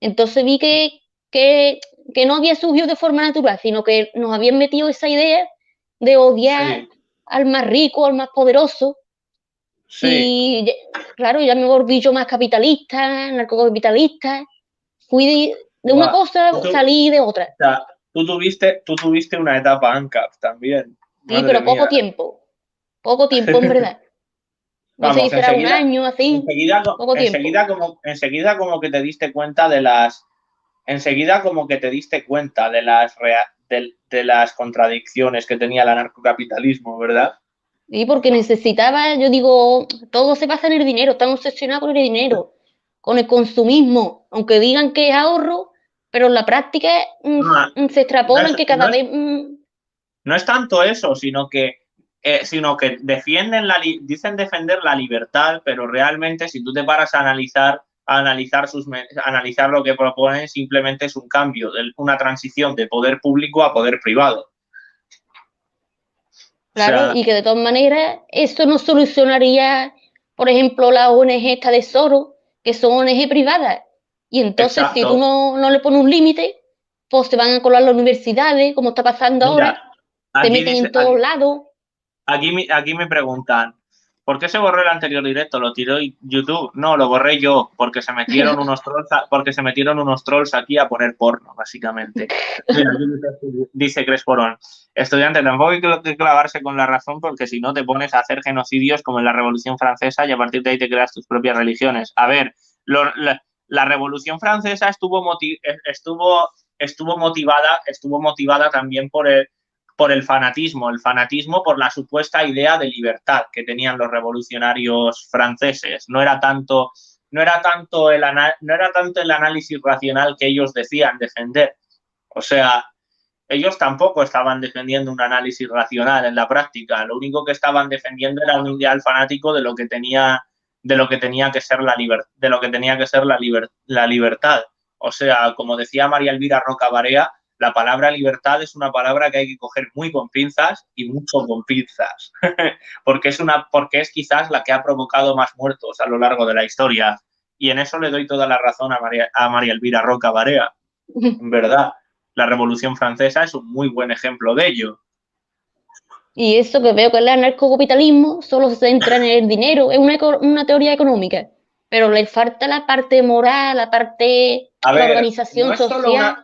Entonces vi que no había surgido de forma natural, sino que nos habían metido esa idea de odiar Sí, al más rico, al más poderoso. sí. Y claro, ya me volví yo más capitalista, narcocapitalista. Fui de una Buah. cosa, salí de otra. O sea, tú tuviste una etapa ANCAP también. Sí, Madre pero mía. poco tiempo en verdad. No sé si Vamos, será un año así, poco tiempo. enseguida como que te diste cuenta enseguida como que te diste cuenta de las contradicciones que tenía el anarcocapitalismo, ¿verdad? Y porque necesitaba, yo digo, todo se basa en el dinero, están obsesionados con el dinero, con el consumismo, aunque digan que es ahorro, pero en la práctica No, se no extrapolan es, que cada no es, vez no es tanto eso, sino que dicen defender la libertad, pero realmente si tú te paras a analizar lo que proponen, simplemente es un cambio, una transición de poder público a poder privado. O claro, sea, y que de todas maneras eso no solucionaría, por ejemplo, la ONG esta de Soros, que son ONG privadas. Y entonces, si tú exacto. no le pones un límite, pues te van a colar las universidades, como está pasando ahora, Mira, te aquí meten dice, en todos lados. aquí me preguntan, ¿por qué se borró el anterior directo? ¿Lo tiró YouTube? No, lo borré yo, porque se metieron unos trolls aquí a poner porno, básicamente. Mira, aquí dice Cresporón, estudiante, tampoco hay que clavarse con la razón, porque si no te pones a hacer genocidios como en la Revolución Francesa y a partir de ahí te creas tus propias religiones. A ver, la Revolución Francesa estuvo motivada también por el fanatismo por la supuesta idea de libertad que tenían los revolucionarios franceses. No era tanto el análisis racional que ellos decían defender. O sea, ellos tampoco estaban defendiendo un análisis racional en la práctica. Lo único que estaban defendiendo era un ideal fanático de lo que tenía que ser la libertad. O sea, como decía María Elvira Roca Barea, la palabra libertad es una palabra que hay que coger muy con pinzas y mucho con pinzas, porque es quizás la que ha provocado más muertos a lo largo de la historia. Y en eso le doy toda la razón a María Elvira Roca Barea. En verdad, la Revolución Francesa es un muy buen ejemplo de ello. Y eso que veo que el anarcocapitalismo solo se centra en el dinero, es una teoría económica, pero le falta la parte moral, la parte de la organización social.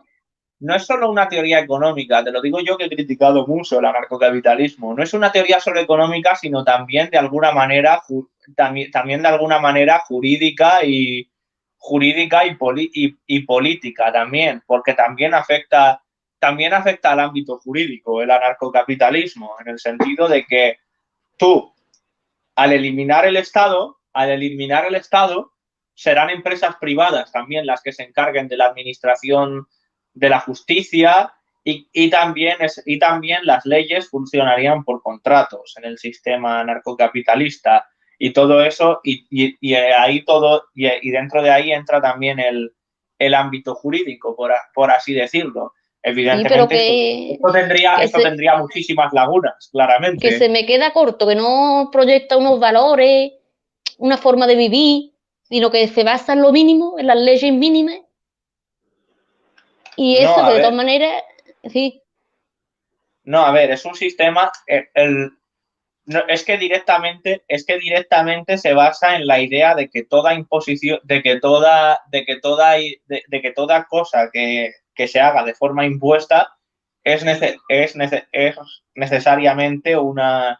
No es solo una teoría económica, te lo digo yo que he criticado mucho el anarcocapitalismo. No es una teoría solo económica, sino también de alguna manera, también de alguna manera jurídica y política también, porque también afecta al ámbito jurídico el anarcocapitalismo, en el sentido de que tú, al eliminar el Estado, serán empresas privadas también las que se encarguen de la administración de la justicia y también las leyes funcionarían por contratos en el sistema anarcocapitalista y todo eso y dentro de ahí entra también el ámbito jurídico, por así decirlo. Evidentemente, Sí, esto tendría muchísimas lagunas, claramente. Que se me queda corto, que no proyecta unos valores, una forma de vivir, sino que se basa en lo mínimo, en las leyes mínimas. Y eso, que de todas maneras, sí. No, a ver, es un sistema. Es que directamente se basa en la idea de que toda imposición, de que toda cosa que se haga de forma impuesta es necesariamente una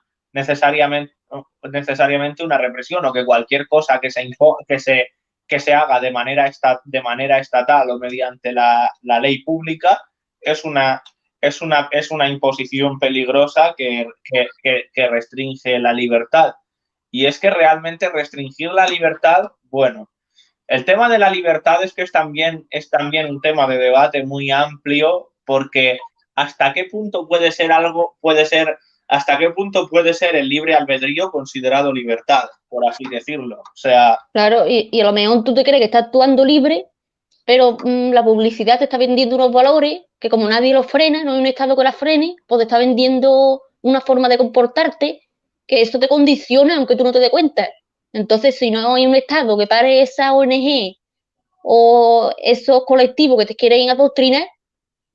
represión, o que cualquier cosa que se haga de manera estatal o mediante la ley pública es una imposición peligrosa que restringe la libertad. Y es que realmente restringir la libertad, bueno, el tema de la libertad es que es también un tema de debate muy amplio, porque hasta qué punto hasta qué punto puede ser el libre albedrío considerado libertad, por así decirlo. O sea. Claro, y a lo mejor tú te crees que estás actuando libre, pero la publicidad te está vendiendo unos valores que, como nadie los frena, no hay un Estado que las frene, pues te está vendiendo una forma de comportarte que eso te condiciona aunque tú no te des cuenta. Entonces, si no hay un Estado que pare esa ONG o esos colectivos que te quieren adoctrinar,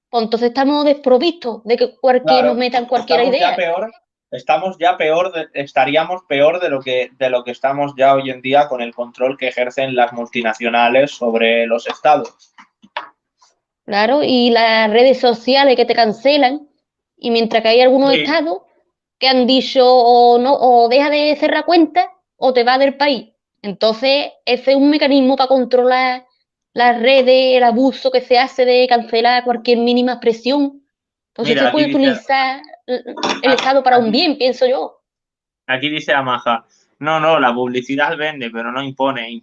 pues entonces estamos desprovistos de que nos metan cualquier idea. Estaríamos peor de lo que estamos ya hoy en día con el control que ejercen las multinacionales sobre los estados. Claro, y las redes sociales que te cancelan, y mientras que hay algunos estados que han dicho o deja de cerrar cuentas o te va del país. Entonces, ese es un mecanismo para controlar las redes, el abuso que se hace de cancelar cualquier mínima expresión. Entonces, se puede utilizar el Estado para un bien, pienso yo. Aquí dice Amaja, no, la publicidad vende, pero no impone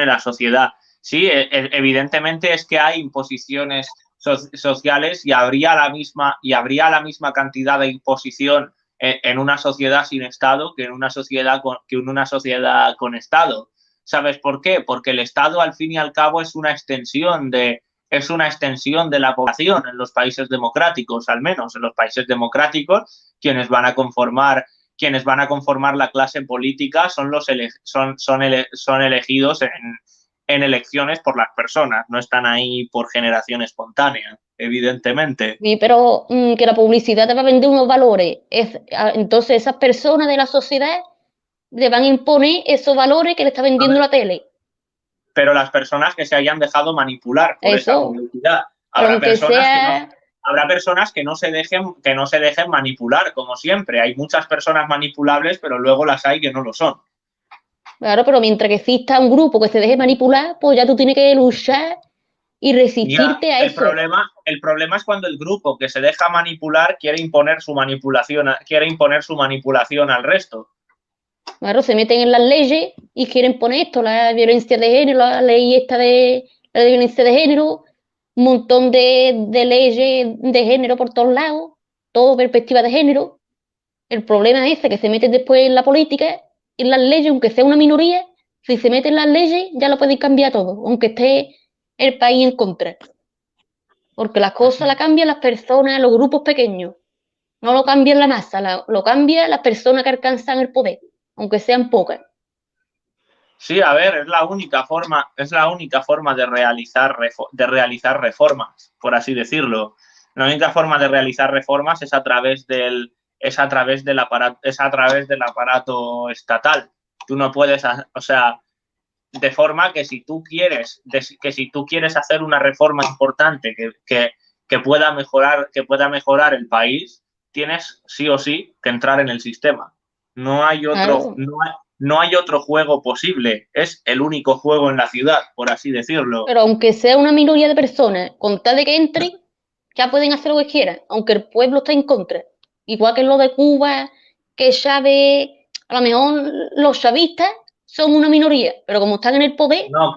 la sociedad. Sí, evidentemente es que hay imposiciones sociales y habría la misma cantidad de imposición en una sociedad sin Estado que en una sociedad con Estado. ¿Sabes por qué? Porque el Estado, al fin y al cabo, es una extensión de la población en los países democráticos, al menos en los países democráticos, quienes van a conformar la clase política son elegidos en elecciones por las personas, no están ahí por generación espontánea, evidentemente. Sí, pero que la publicidad te va a vender unos valores. Entonces esas personas de la sociedad le van a imponer esos valores que le está vendiendo la tele. Pero las personas que se hayan dejado manipular por esa publicidad. Habrá personas que no se dejen manipular, como siempre. Hay muchas personas manipulables, pero luego las hay que no lo son. Claro, pero mientras que exista un grupo que se deje manipular, pues ya tú tienes que luchar y Ya, resistirte a eso. el problema es cuando el grupo que se deja manipular quiere imponer su manipulación, quiere imponer su manipulación al resto. Claro, se meten en las leyes y quieren poner esto, la violencia de género, la ley esta de la de violencia de género, un montón de leyes de género por todos lados, todo perspectiva de género. El problema es ese, que se meten después en la política, en las leyes, aunque sea una minoría, si se meten en las leyes ya lo pueden cambiar todo, aunque esté el país en contra. Porque las cosas las cambian las personas, los grupos pequeños. No lo cambian la masa, lo cambian las personas que alcanzan el poder, aunque sean pocas. Sí, a ver, es la única forma de realizar reformas, por así decirlo. La única forma de realizar reformas es a través es a través del aparato estatal. Tú no puedes, o sea, de forma que si tú quieres hacer una reforma importante que pueda mejorar el país, tienes sí o sí que entrar en el sistema. No hay otro, Claro. no hay otro juego posible. Es el único juego en la ciudad, por así decirlo. Pero aunque sea una minoría de personas, con tal de que entren, ya pueden hacer lo que quieran, aunque el pueblo esté en contra. Igual que lo de Cuba, que Chávez, a lo mejor los chavistas son una minoría, pero como están en el poder, No,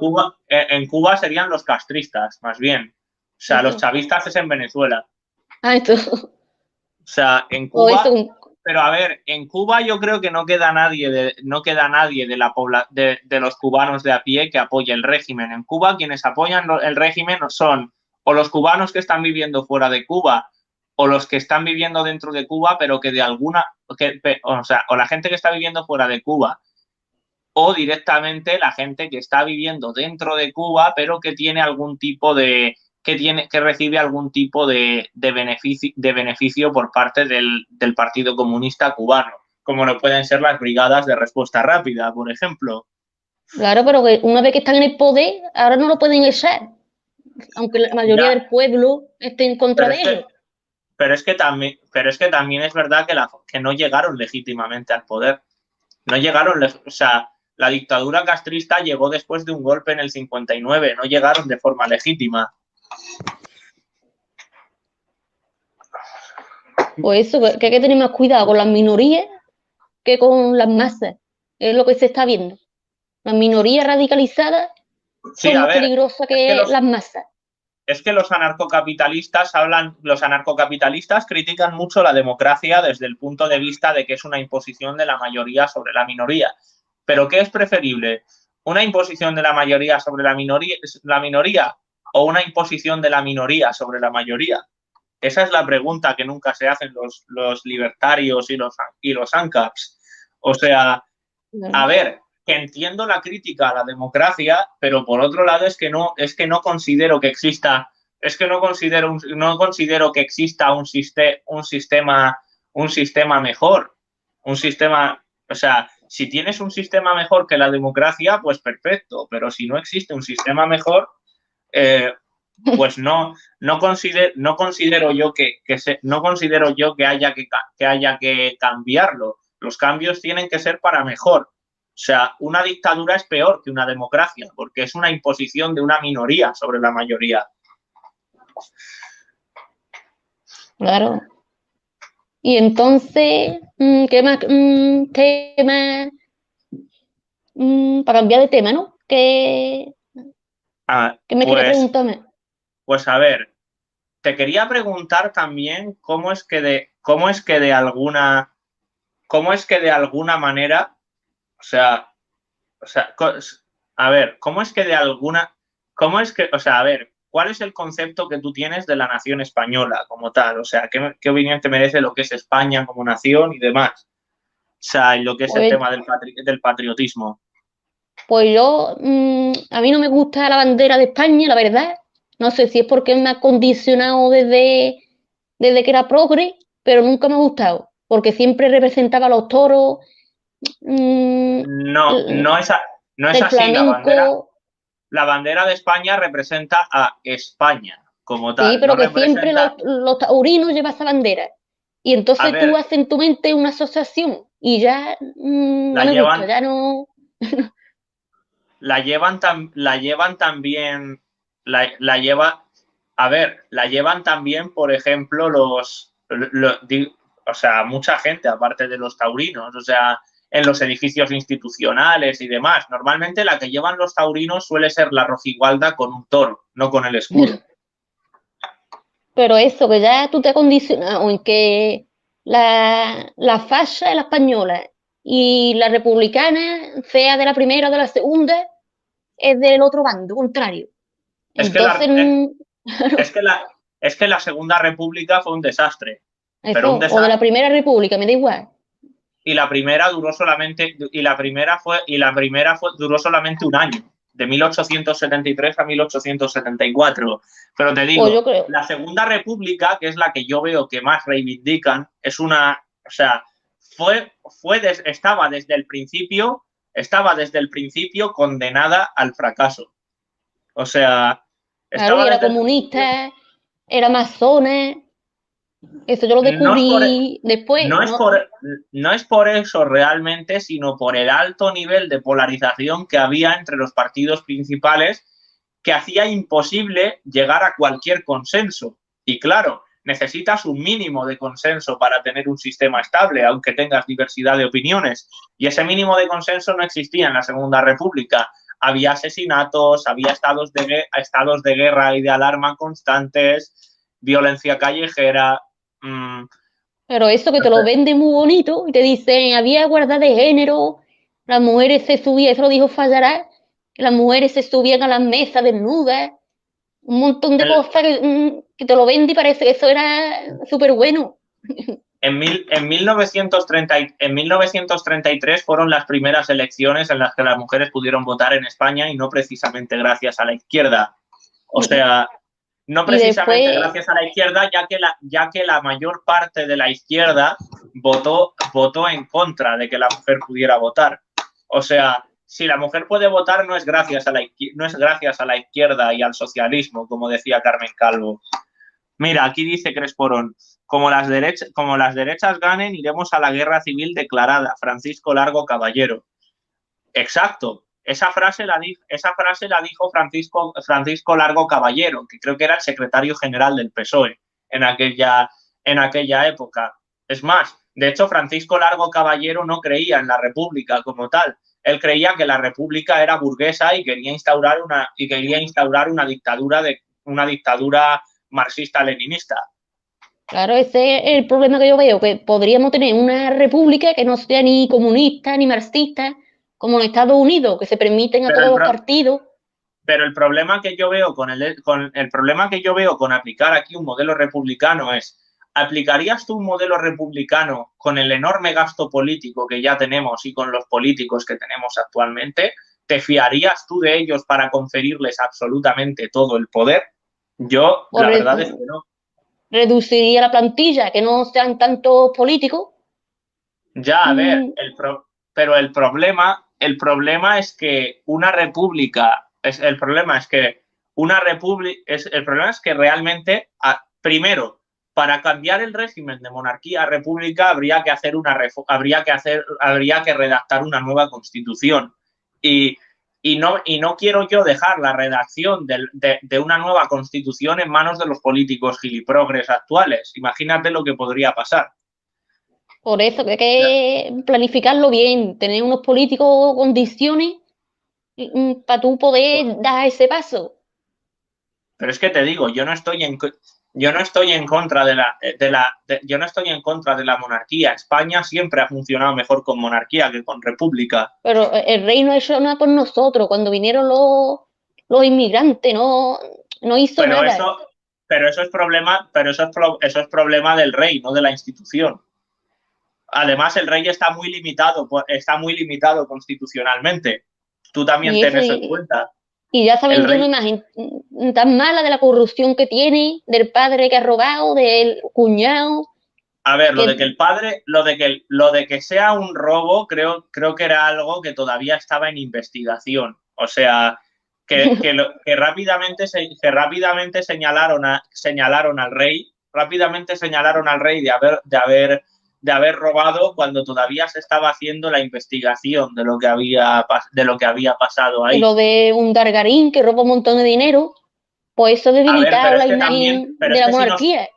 en Cuba serían los castristas, más bien. O sea, los eso, chavistas es en Venezuela. esto, O sea, en o eso, Cuba, pero a ver, en Cuba yo creo que no queda nadie de los cubanos de a pie que apoye el régimen. En Cuba quienes apoyan el régimen son o los cubanos que están viviendo fuera de Cuba o los que están viviendo dentro de Cuba, pero que de alguna, o sea, o la gente que está viviendo fuera de Cuba o directamente la gente que está viviendo dentro de Cuba, pero que tiene algún tipo que recibe algún tipo de beneficio por parte del Partido Comunista Cubano, como lo pueden ser las brigadas de respuesta rápida, por ejemplo. claro, pero que una vez que están en el poder, ahora no lo pueden echar, aunque la mayoría Ya, del pueblo esté en contra pero de ellos. pero es que también es verdad que no llegaron legítimamente al poder. No llegaron, o sea, la dictadura castrista llegó después de un golpe en el 59, no llegaron de forma legítima. Pues eso, que hay que tener más cuidado con las minorías que con las masas. Es lo que se está viendo. Las minorías radicalizadas Sí, son a más ver, peligrosas es que que las masas. los anarcocapitalistas critican mucho la democracia desde el punto de vista de que es una imposición de la mayoría sobre la minoría. Pero ¿qué es preferible? ¿Una imposición de la mayoría sobre la minoría o una imposición de la minoría sobre la mayoría? Esa es la pregunta que nunca se hacen los libertarios y los ANCAPs. O sea, a ver, que entiendo la crítica a la democracia, pero por otro lado es que no considero que exista, es que no considero que exista un sistema mejor, un sistema, o sea, si tienes un sistema mejor que la democracia, pues perfecto, pero si no existe un sistema mejor, eh, pues no considero yo no considero yo que haya que cambiarlo. Los cambios tienen que ser para mejor. O sea, una dictadura es peor que una democracia, porque es una imposición de una minoría sobre la mayoría. Claro. Y entonces, ¿qué más tema? Para cambiar de tema, ¿no? Ah, ¿Qué me quería preguntarme? pues a ver, te quería preguntar también cómo es que de alguna manera, o sea, o sea, a ver, ¿cómo es que de alguna, cómo es que, o sea, a ver, ¿cuál es el concepto que tú tienes de la nación española como tal? O sea, ¿qué opinión te merece lo que es España como nación y demás? O sea, y lo que es el Pues, tema del patriotismo. pues yo, a mí no me gusta la bandera de España, la verdad. No sé si es porque me ha condicionado desde que era progre, pero nunca me ha gustado, porque siempre representaba a los toros, mm, No, no es del así. flamenco. La bandera de España representa a España como Sí, tal. No pero que siempre representa, los taurinos llevan esa bandera. Y a entonces tú ver, haces en tu mente una asociación y ya no la me gusta, llevan, ya no. La llevan también, la lleva, a ver, la llevan también, por ejemplo, o sea, mucha gente, aparte de los taurinos, o sea, en los edificios institucionales y demás. Normalmente la que llevan los taurinos suele ser la rojigualda con un toro, no con el escudo. Pero eso, que ya tú te has condicionado en que la fascia es la española y la republicana, sea de la primera o de la segunda, es del otro bando, contrario. Es que Entonces, es que la, es que la Segunda República fue un desastre, pero un eso, o de la desastre. primera república, me da igual. Y la primera duró solamente, duró solamente un año, de 1873 a 1874. Pero te Pues yo digo, creo, la Segunda República, que es la que yo veo que más reivindican, o sea, estaba desde el principio condenada al fracaso. O sea, claro, y estaba era desde el principio. comunista, era masona, eso yo lo No es por, descubrí después, no es ¿no? por, no es por eso realmente, sino por el alto nivel de polarización que había entre los partidos principales que hacía imposible llegar a cualquier consenso. Y claro, necesitas un mínimo de consenso para tener un sistema estable, aunque tengas diversidad de opiniones. Y ese mínimo de consenso no existía en la Segunda República. Había asesinatos, había estados de guerra y de alarma constantes, violencia callejera. Mmm, Pero eso que te lo venden muy bonito y te dicen, había igualdad de género, las mujeres se subían, eso lo dijo Fallará, que las mujeres se subían a las mesas desnudas, un montón de el, cosas que te lo venden y parece que eso era súper bueno. En 1933 fueron las primeras elecciones en las que las mujeres pudieron votar en España y no precisamente gracias a la izquierda. O sea, no Y precisamente después, gracias a la izquierda, ya que la mayor parte de la izquierda votó en contra de que la mujer pudiera votar. O sea, si la mujer puede votar no es gracias a la izquierda y al socialismo, como decía Carmen Calvo. Mira, aquí dice Cresporón, como las derechas ganen, iremos a la guerra civil declarada. Francisco Largo Caballero. Exacto. Esa frase la dijo Francisco Largo Caballero, que creo que era el secretario general del PSOE en aquella época. Es más, de hecho, Francisco Largo Caballero no creía en la República como tal. Él creía que la República era burguesa y quería instaurar una dictadura marxista-leninista. claro, ese es el problema que yo veo, que podríamos tener una república que no sea ni comunista ni marxista, como en Estados Unidos, que se permiten a Pero todos el, los pro partidos. pero el problema que yo veo el problema que yo veo con aplicar aquí un modelo republicano es, ¿aplicarías tú un modelo republicano con el enorme gasto político que ya tenemos y con los políticos que tenemos actualmente? ¿Te fiarías tú de ellos para conferirles absolutamente todo el poder? Yo, Pues la verdad es que no. reduciría la plantilla, que no sean tantos políticos. Ya, a ver, Mm, pero el problema es que una república, el problema es que el problema es que realmente, primero, para cambiar el régimen de monarquía a república habría que redactar una nueva constitución. Y, y no quiero yo dejar la redacción de una nueva constitución en manos de los políticos giliprogres actuales. Imagínate lo que podría pasar. por eso que hay que planificarlo bien, tener unos políticos condiciones para tú poder dar ese paso. Pero es que te digo, yo no estoy en contra yo no estoy en contra de la monarquía. España siempre ha funcionado mejor con monarquía que con república. Pero el rey no ha hecho nada por nosotros. Cuando vinieron los inmigrantes, no hizo Pero nada. eso, eso es problema del rey, no de la institución. Además, el rey está muy limitado constitucionalmente. Tú también Y eso, ten eso en cuenta. y ya se El vendió una rey, imagen tan mala de la corrupción que tiene, del padre que ha robado, del cuñado, a ver, lo de que que el padre, lo de que sea un robo, creo que era algo que todavía estaba en investigación. O sea, señalaron al rey, rápidamente señalaron al rey de haber robado cuando todavía se estaba haciendo la investigación de lo que había pasado Y ahí. lo de un Dargarín que roba un montón de dinero, pues eso A ver, debilita pero es la que también, imagen de la monarquía.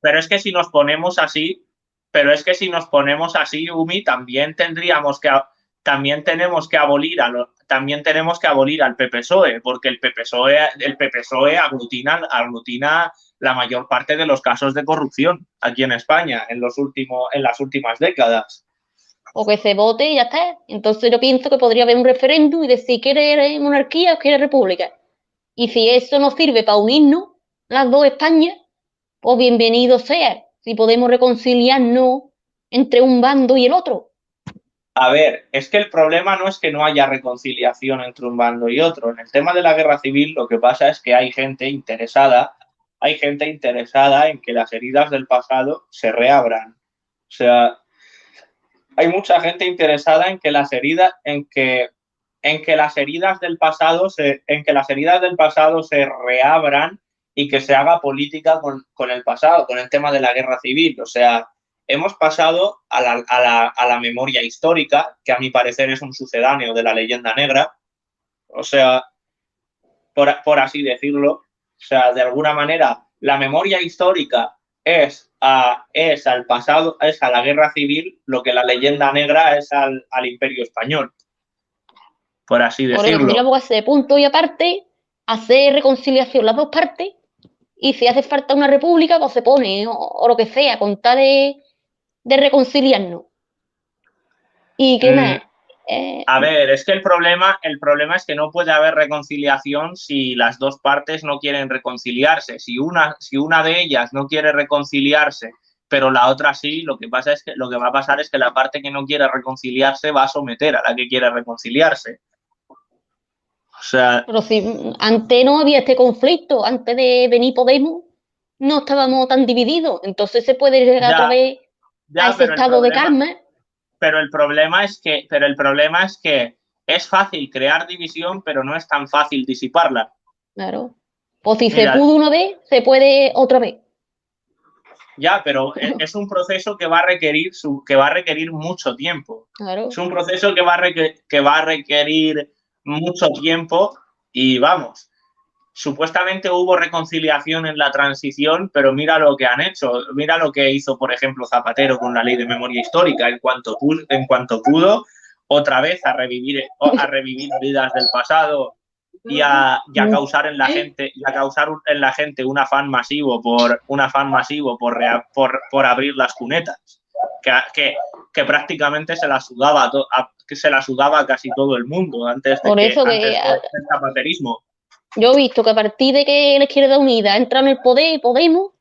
pero es que si nos ponemos así, pero es que si nos ponemos así, Umi, también tenemos que abolir también tenemos que abolir al PPSOE, porque el PPSOE aglutina la mayor parte de los casos de corrupción aquí en España en las últimas décadas. O que se vote y ya está. Entonces yo pienso que podría haber un referéndum y decir, ¿quiere monarquía o quiere república? Y si eso nos sirve para unirnos, las dos Españas, pues bienvenido sea. Si podemos reconciliarnos entre un bando y el otro. A ver, es que el problema no es que no haya reconciliación entre un bando y otro. En el tema de la guerra civil, lo que pasa es que hay gente interesada en que las heridas del pasado se reabran. O sea, hay mucha gente interesada en que las heridas, en que las heridas del pasado en que las heridas del pasado se reabran y que se haga política con el pasado, con el tema de la guerra civil. O sea, hemos pasado a la memoria histórica, que a mi parecer es un sucedáneo de la leyenda negra. O sea, por así decirlo. O sea, de alguna manera, la memoria histórica es al pasado, es a la guerra civil, lo que la leyenda negra es al Imperio Español, por así Por eso decirlo. tendríamos que hacer punto y aparte, hacer reconciliación las dos partes, y si hace falta una república, pues se pone, o lo que sea, con tal de reconciliarnos. ¿Y qué Mm, más? Eh, a ver, es que el problema es que no puede haber reconciliación si las dos partes no quieren reconciliarse. Si una de ellas no quiere reconciliarse, pero la otra sí, lo que va a pasar es que la parte que no quiere reconciliarse va a someter a la que quiere reconciliarse. O sea, pero si antes no había este conflicto, antes de venir Podemos, no estábamos tan divididos. Entonces se puede llegar otra ya, vez a ya, ese estado de calma. pero el problema es que es fácil crear división, pero no es tan fácil disiparla. Claro. Pues si se Mira, pudo una vez, se puede otra vez. ya, pero es un proceso que va a requerir mucho tiempo. Es Claro. un proceso que va a requerir mucho tiempo y vamos, supuestamente hubo reconciliación en la transición, pero mira lo que han hecho, mira lo que hizo, por ejemplo, Zapatero con la ley de memoria histórica, en cuanto pudo, otra vez a revivir vidas del pasado y a causar en la gente un afán masivo por abrir las cunetas, que, que prácticamente que se la sudaba a casi todo el mundo Por eso que del zapaterismo. yo he visto que a partir de que la Izquierda Unida entra en el poder, Podemos,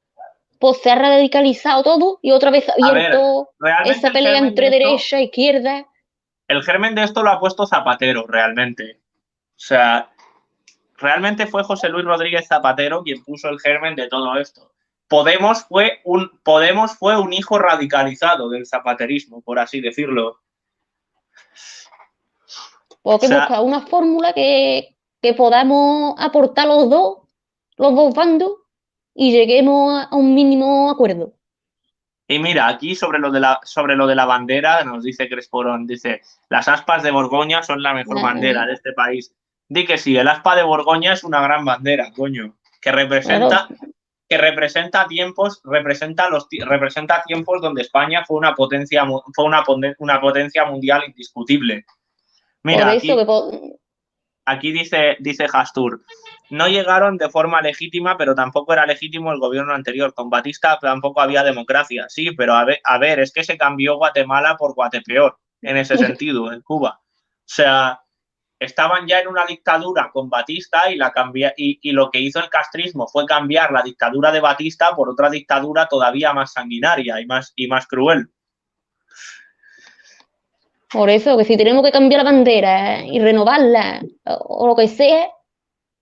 pues se ha radicalizado todo y otra vez ha A ver, abierto realmente esa pelea entre derecha e izquierda. el germen de esto lo ha puesto Zapatero, realmente. O sea, realmente fue José Luis Rodríguez Zapatero quien puso el germen de todo esto. Podemos fue un hijo radicalizado del zapaterismo, por así decirlo. Pues O que sea, buscar una fórmula que podamos aportar los dos bandos, y lleguemos a un mínimo acuerdo. y mira, aquí sobre lo de la bandera, nos dice Cresporón, dice, las aspas de Borgoña son la mejor bandera de este país. Di que sí, el aspa de Borgoña es una gran bandera, coño, Claro, representa tiempos donde España fue una potencia mundial indiscutible. por Mira, eso que aquí dice Hastur, no llegaron de forma legítima, pero tampoco era legítimo el gobierno anterior. Con Batista tampoco había democracia. Sí, pero a ver, es que se cambió Guatemala por Guatepeor, en ese sentido, en Cuba. O sea, estaban ya en una dictadura con Batista y lo que hizo el castrismo fue cambiar la dictadura de Batista por otra dictadura todavía más sanguinaria y más cruel. por eso que si tenemos que cambiar la bandera y renovarla o lo que sea,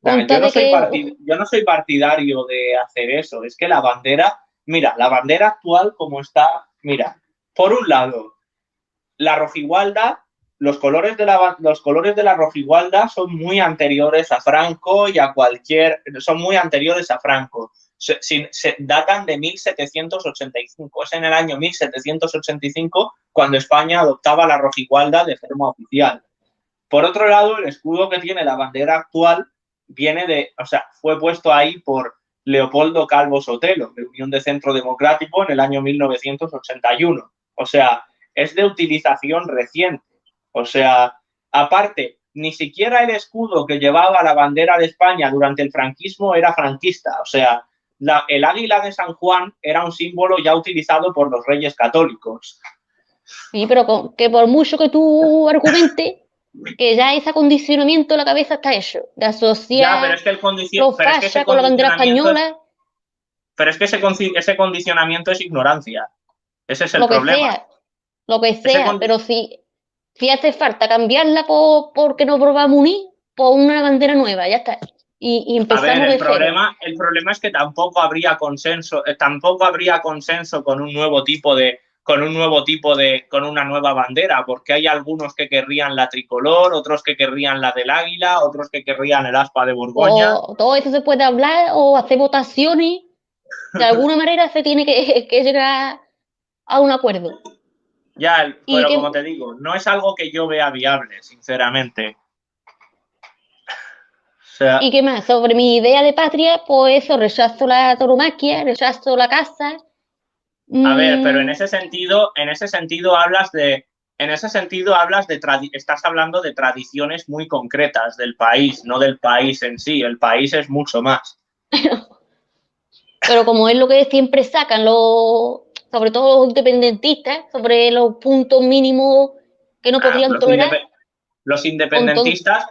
Nah, con tal de que yo no soy partidario de hacer eso. Es que la bandera, mira, la bandera actual como está, mira, por un lado, la rojigualda, los colores de la rojigualda son muy anteriores a Franco y son muy anteriores a Franco. datan de 1785. Es en el año 1785 cuando España adoptaba la rojigualda de forma oficial. Por otro lado, el escudo que tiene la bandera actual fue puesto ahí por Leopoldo Calvo Sotelo, de Unión de Centro Democrático, en el año 1981. O sea, es de utilización reciente. O sea, aparte, ni siquiera el escudo que llevaba la bandera de España durante el franquismo era franquista. O sea, el águila de San Juan era un símbolo ya utilizado por los reyes católicos. Sí, pero que por mucho que tú argumentes, que ya ese acondicionamiento de la cabeza está hecho, de asociar pero es que los fachas con la bandera española. Pero es que ese condicionamiento es ignorancia. Ese es el problema. Lo que sea, pero si hace falta cambiarla porque no probamos unir, por una bandera nueva, ya está. Y empezamos de cero. El problema es que tampoco habría consenso con un nuevo tipo de con una nueva bandera, porque hay algunos que querrían la tricolor, otros que querrían la del águila, otros que querrían el aspa de Borgoña. Todo eso se puede hablar o hacer votaciones. De alguna manera se tiene que llegar a un acuerdo. Ya, pero como te digo, no es algo que yo vea viable, sinceramente. O sea, ¿y qué más? Sobre mi idea de patria, pues eso, rechazo la tauromaquia, rechazo la caza. A ver, pero en ese sentido estás hablando de tradiciones muy concretas del país, no del país en sí. El país es mucho más. Pero como es lo que siempre sacan sobre todo los independentistas, sobre los puntos mínimos que no podrían tolerar. Los independentistas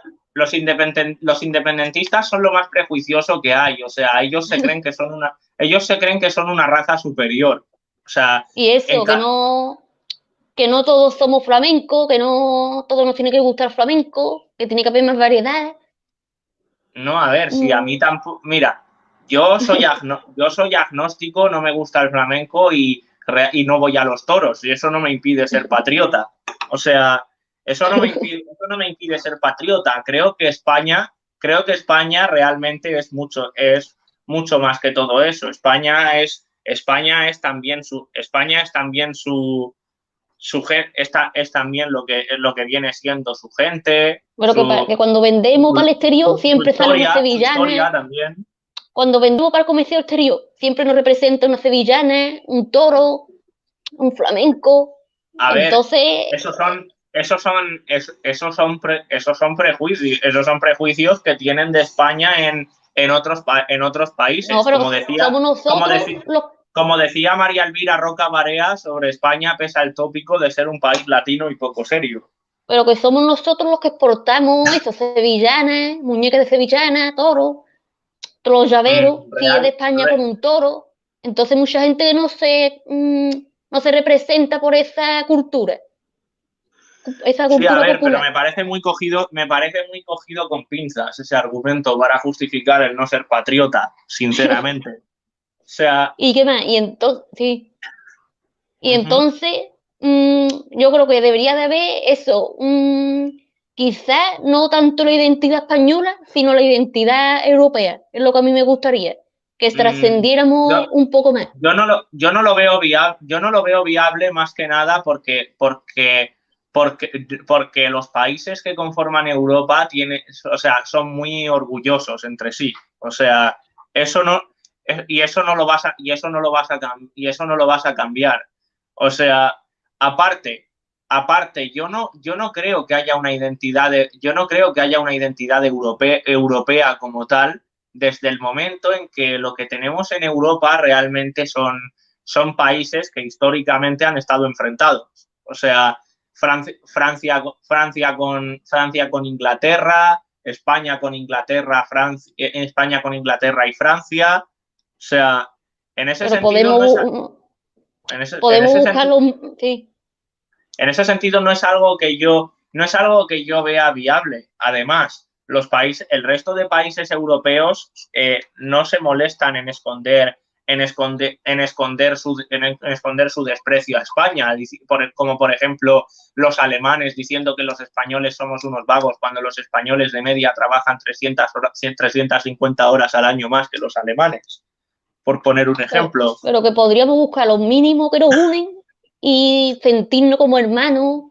son lo más prejuicioso que hay. O sea, ellos se creen que son una raza superior. O sea, y eso, que no todos somos flamencos, que no todos nos tiene que gustar flamenco, que tiene que haber más variedad. No, a ver, si a mí tampoco. Mira, yo soy agnóstico, no me gusta el flamenco y no voy a los toros, y eso no me impide ser patriota. O sea, eso no me impide ser patriota. Creo que España realmente es mucho más que todo eso. España es también lo que viene siendo su gente. Bueno, que cuando vendemos para el exterior siempre sale una sevillana. También. Cuando vendemos para el comercio exterior siempre nos representa una sevillana, un toro, un flamenco. A Entonces, ver, esos son prejuicios que tienen de España en otros países. No, pero somos nosotros como decía María Elvira Roca Barea, sobre España pesa el tópico de ser un país latino y poco serio. Pero que somos nosotros los que exportamos eso, sevillanas, muñecas de sevillana, toro, los llaveros, si es de España con un toro. Entonces mucha gente no se representa por esa cultura. Esa cultura sí, a ver, popular. pero me parece muy cogido con pinzas ese argumento para justificar el no ser patriota, sinceramente. O sea. ¿Y qué más? Y entonces, sí. Y entonces, yo creo que debería de haber eso, quizás no tanto la identidad española, sino la identidad europea. Es lo que a mí me gustaría, que trascendiéramos un poco más. Yo no lo veo viable más que nada porque los países que conforman Europa son muy orgullosos entre sí. O sea, eso no lo vas a cambiar. O sea, aparte, yo no creo que haya una identidad europea como tal, desde el momento en que lo que tenemos en Europa realmente son países que históricamente han estado enfrentados. O sea, Francia con Inglaterra, España con Inglaterra y Francia. O sea, en ese sentido sí. En ese sentido no es algo que yo vea viable. Además, el resto de países europeos no se molestan en esconder su desprecio a España, como por ejemplo los alemanes diciendo que los españoles somos unos vagos cuando los españoles de media trabajan 350 horas al año más que los alemanes. por poner un ejemplo. Pero que podríamos buscar los mínimos que nos unen y sentirnos como hermanos,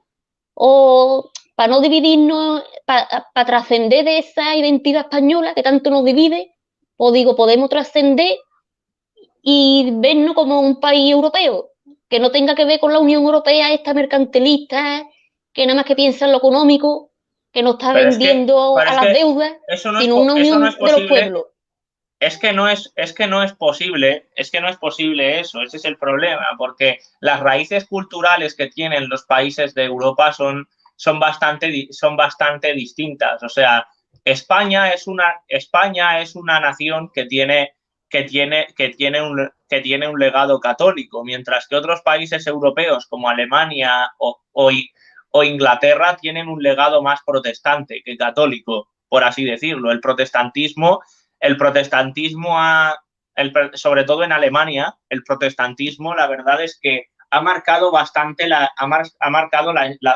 o para no dividirnos, para trascender de esa identidad española que tanto nos divide, o digo, podemos trascender y vernos como un país europeo, que no tenga que ver con la Unión Europea, esta mercantilista, que nada más que piensa en lo económico, que nos está vendiendo a las deudas, sino una unión de los pueblos. Es que no es posible eso, ese es el problema, porque las raíces culturales que tienen los países de Europa son bastante distintas. O sea, España es una nación que tiene un legado católico, mientras que otros países europeos como Alemania o Inglaterra tienen un legado más protestante que católico, por así decirlo. Sobre todo en Alemania, el protestantismo, la verdad es que ha marcado bastante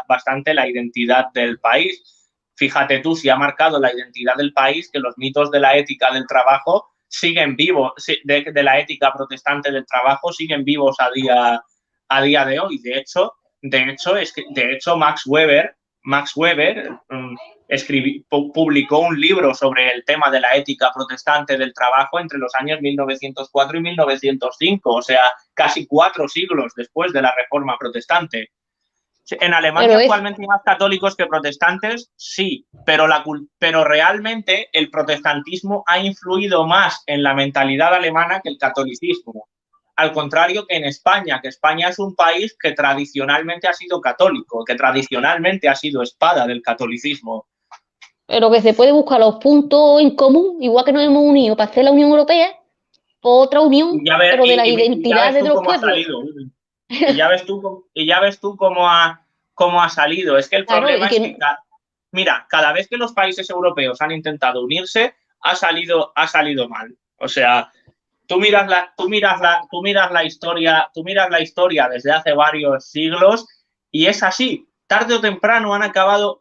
bastante la identidad del país. Fíjate tú si ha marcado la identidad del país que los mitos de la ética del trabajo siguen vivos, de la ética protestante del trabajo siguen vivos a día de hoy. De hecho, Max Weber publicó un libro sobre el tema de la ética protestante del trabajo entre los años 1904 y 1905, o sea, casi 4 siglos después de la Reforma Protestante. En Alemania actualmente hay más católicos que protestantes, sí, pero realmente el protestantismo ha influido más en la mentalidad alemana que el catolicismo. Al contrario que en España, que España es un país que tradicionalmente ha sido católico, que tradicionalmente ha sido espada del catolicismo. Pero que se puede buscar los puntos en común, igual que nos hemos unido para hacer la Unión Europea, otra unión, pero de la identidad de los pueblos. Y ya ves tú cómo ha salido. Es que el problema es que, mira, cada vez que los países europeos han intentado unirse, ha salido mal. O sea, tú miras la historia desde hace varios siglos y es así. Tarde o temprano han acabado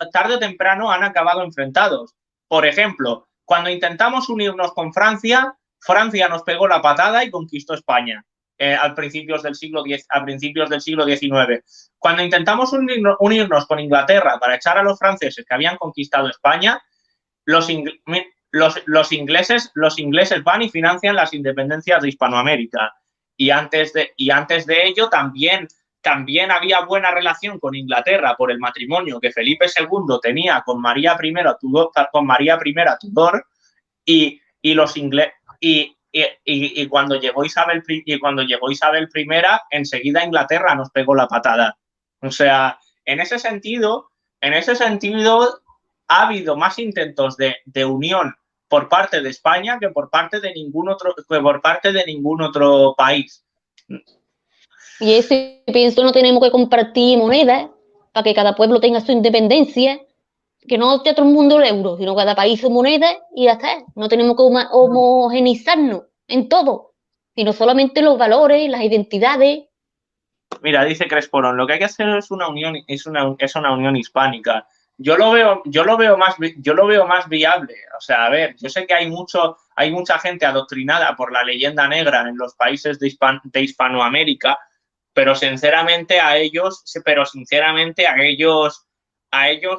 enfrentados. Por ejemplo, cuando intentamos unirnos con Francia, Francia nos pegó la patada y conquistó España a principios del siglo XIX. Cuando intentamos unirnos con Inglaterra para echar a los franceses que habían conquistado España, los ingleses van y financian las independencias de Hispanoamérica. Y antes de ello también había buena relación con Inglaterra por el matrimonio que Felipe II tenía con María I Tudor, y cuando llegó Isabel I, enseguida Inglaterra nos pegó la patada. O sea, en ese sentido ha habido más intentos de unión por parte de España que por parte de ningún otro país. Y ese pienso, no tenemos que compartir monedas para que cada pueblo tenga su independencia, que no esté todo el mundo el euro, sino cada país su moneda y ya está. No tenemos que homogenizarnos en todo, sino solamente los valores, las identidades. Mira, dice Cresporón, lo que hay que hacer es una unión hispánica. Yo lo veo más viable. O sea, a ver, yo sé que hay mucha gente adoctrinada por la leyenda negra en los países de Hispanoamérica, pero sinceramente a ellos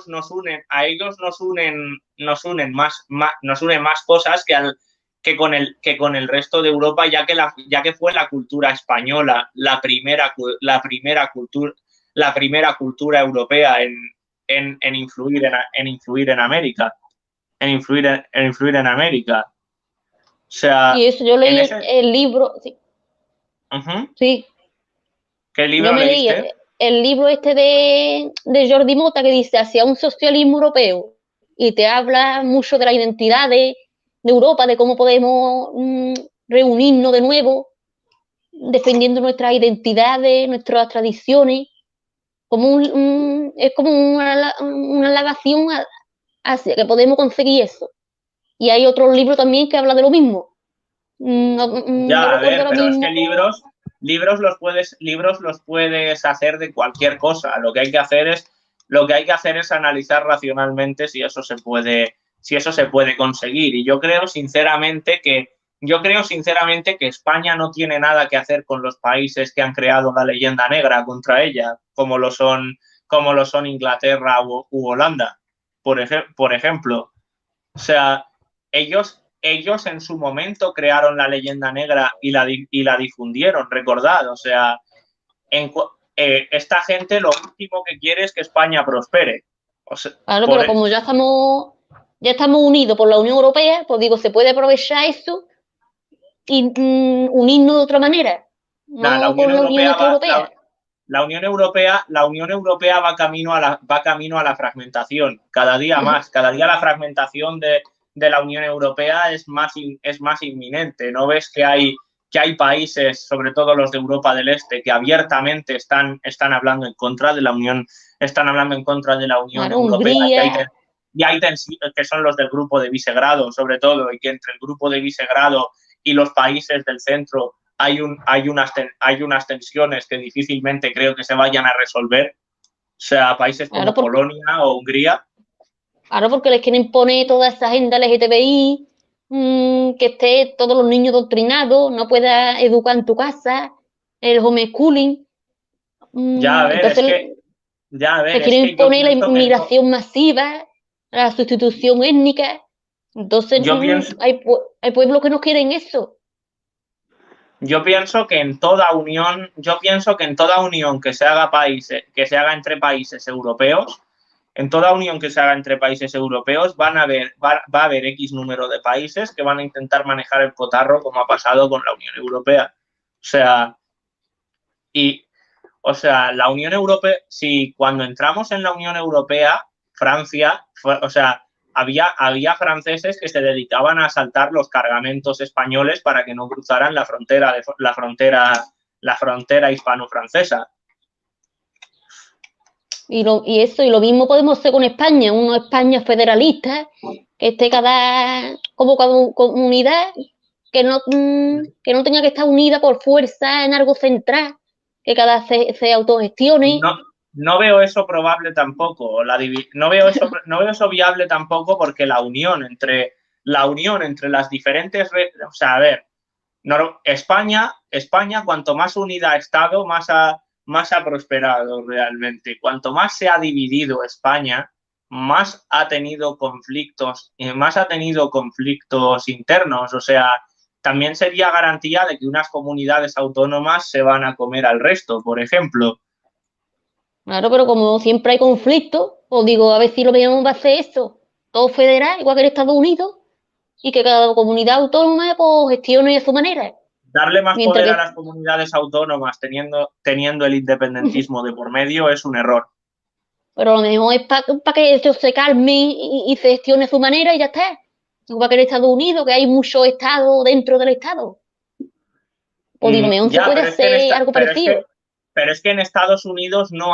nos unen más cosas que con el resto de Europa, ya que fue la cultura española la primera cultura europea en influir en América. O sea, y eso yo leí el libro. Sí. Sí. ¿Qué libro leíste? Leí el libro este de Jordi Mota, que dice hacia un socialismo europeo, y te habla mucho de la identidad de Europa, de cómo podemos reunirnos de nuevo, defendiendo nuestras identidades, nuestras tradiciones, es como una lavación hacia que podemos conseguir eso. Y hay otro libro también que habla de lo mismo. Pero es que libros los puedes hacer de cualquier cosa. Lo que hay que hacer es analizar racionalmente si eso se puede conseguir. Y yo creo sinceramente que yo creo sinceramente que España no tiene nada que hacer con los países que han creado la leyenda negra contra ella, como lo son Inglaterra u Holanda, por ejemplo. O sea, ellos en su momento crearon la leyenda negra y la difundieron, recordad. O sea, esta gente lo último que quiere es que España prospere. O sea, Claro, pero como ya estamos unidos por la Unión Europea, pues digo, se puede aprovechar eso y unirnos de otra manera, la no Unión con la Unión Europea esta Europea. La Unión Europea va camino a la fragmentación, cada día más, cada día la fragmentación de la Unión Europea es más inminente. ¿No ves que hay países, sobre todo los de Europa del Este, que abiertamente están hablando en contra de la Unión, están hablando en contra de la Unión Claro, Europea, Hungría, que son los del grupo de Visegrado, sobre todo, y que entre el grupo de Visegrado y los países del centro hay unas tensiones que difícilmente creo que se vayan a resolver. O sea, países claro, como Polonia o Hungría. claro, porque les quieren poner toda esa agenda LGTBI, que esté todos los niños doctrinados, no puedas educar en tu casa, el homeschooling. Ya, a ver, Entonces les quieren yo imponer la pienso que inmigración masiva, la sustitución étnica. Entonces yo pienso, hay pueblos que no quieren eso. yo pienso que en toda unión, yo pienso que en toda unión que se haga entre países europeos, en toda unión que se haga entre países europeos va a haber X número de países que van a intentar manejar el cotarro como ha pasado con la Unión Europea. O sea, y o sea, la Unión Europea, si cuando entramos en la Unión Europea, Francia, o sea, había franceses que se dedicaban a asaltar los cargamentos españoles para que no cruzaran la frontera hispano-francesa. Y lo mismo podemos hacer con España, una España federalista, que esté como cada comunidad, que no tenga que estar unida por fuerza en algo central, que cada se autogestione. No, no veo eso probable tampoco. No veo eso viable tampoco porque la unión entre las diferentes, o sea, a ver, España, cuanto más unida ha estado, más ha prosperado realmente. Cuanto más se ha dividido España, más ha tenido conflictos internos. O sea, también sería garantía de que unas comunidades autónomas se van a comer al resto, por ejemplo. Claro, pero como siempre hay conflicto, os digo, a ver si lo mejor va a ser eso, todo federal, igual que en Estados Unidos, y que cada comunidad autónoma pues, gestione a su manera. Darle más Mientras poder a que, las comunidades autónomas teniendo el independentismo de por medio es un error. pero a lo mejor es que ellos se calmen y se gestione a su manera y ya está. Igual que en Estados Unidos, que hay muchos estados dentro del estado. O digo, mejor se Ya, puede hacer algo parecido. pero es que en Estados Unidos no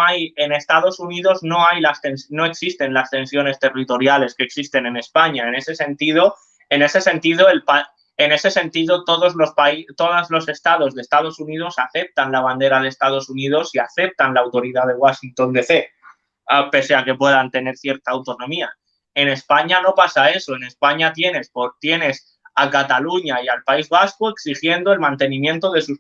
existen las tensiones territoriales que existen en España. En ese sentido, todos los estados de Estados Unidos aceptan la bandera de Estados Unidos y aceptan la autoridad de Washington DC, pese a que puedan tener cierta autonomía. En España no pasa eso. En España tienes a Cataluña y al País Vasco exigiendo el mantenimiento de sus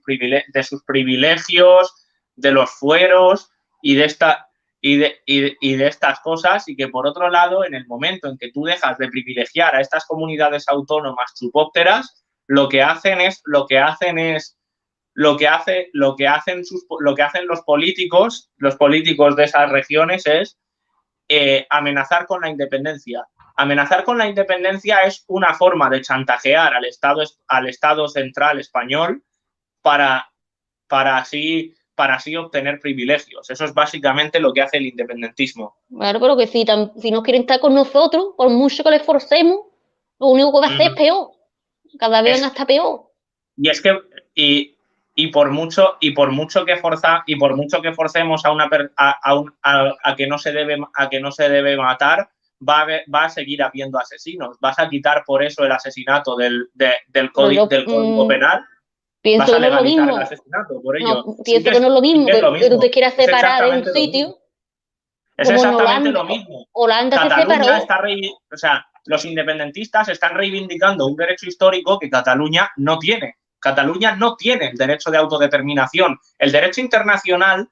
privilegios, de los fueros y de estas cosas, y que por otro lado, en el momento en que tú dejas de privilegiar a estas comunidades autónomas chupópteras, lo que hacen los políticos de esas regiones es amenazar con la independencia. Amenazar con la independencia es una forma de chantajear al Estado central español para, para así obtener privilegios. Eso es básicamente lo que hace el independentismo. Claro, pero que si no quieren estar con nosotros, por mucho que les forcemos, lo único que va a hacer es peor. Cada vez van a estar peor. Y es que y por mucho que forcemos a que no se debe matar, va a seguir habiendo asesinos. Vas a quitar por eso el asesinato del código penal. Vas Pienso a que no es lo legalizar el mismo. asesinato por ello. No, pienso que no es lo Sí mismo, que es lo que tú te mismo. quieras Es separar de un exactamente lo sitio, mismo. Es como en exactamente Holanda. lo mismo. Holanda se Cataluña separó. o sea, los independentistas están reivindicando un derecho histórico que Cataluña no tiene. Cataluña no tiene el derecho de autodeterminación. El derecho internacional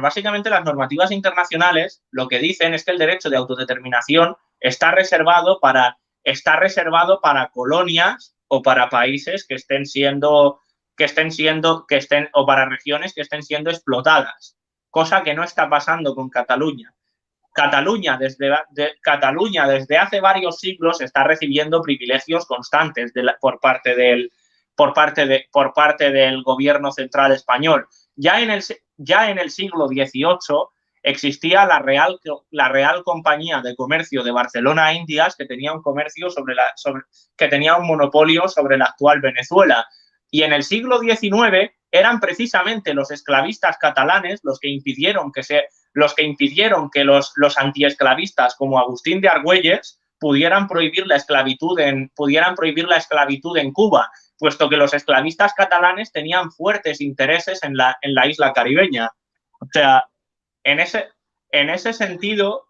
básicamente las normativas internacionales lo que dicen es que el derecho de autodeterminación está reservado para colonias o para países o para regiones que estén siendo explotadas, cosa que no está pasando con Cataluña. Cataluña desde hace varios siglos está recibiendo privilegios constantes por parte del gobierno central español. Ya en el siglo XVIII existía la Real Compañía de Comercio de Barcelona a Indias, que tenía un monopolio sobre la actual Venezuela. Y en el siglo XIX eran precisamente los esclavistas catalanes los que impidieron que los antiesclavistas como Agustín de Argüelles pudieran prohibir la esclavitud en Cuba, puesto que los esclavistas catalanes tenían fuertes intereses en la isla caribeña. O sea, en ese sentido,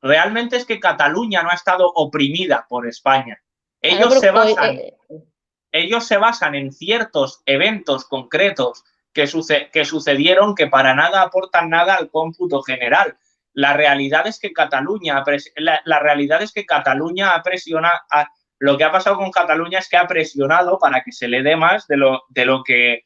realmente es que Cataluña no ha estado oprimida por España. Ellos se basan en ciertos eventos concretos que sucedieron que para nada aportan nada al cómputo general. La realidad es que Cataluña ha presionado. Lo que ha pasado con Cataluña es que ha presionado para que se le dé más de lo que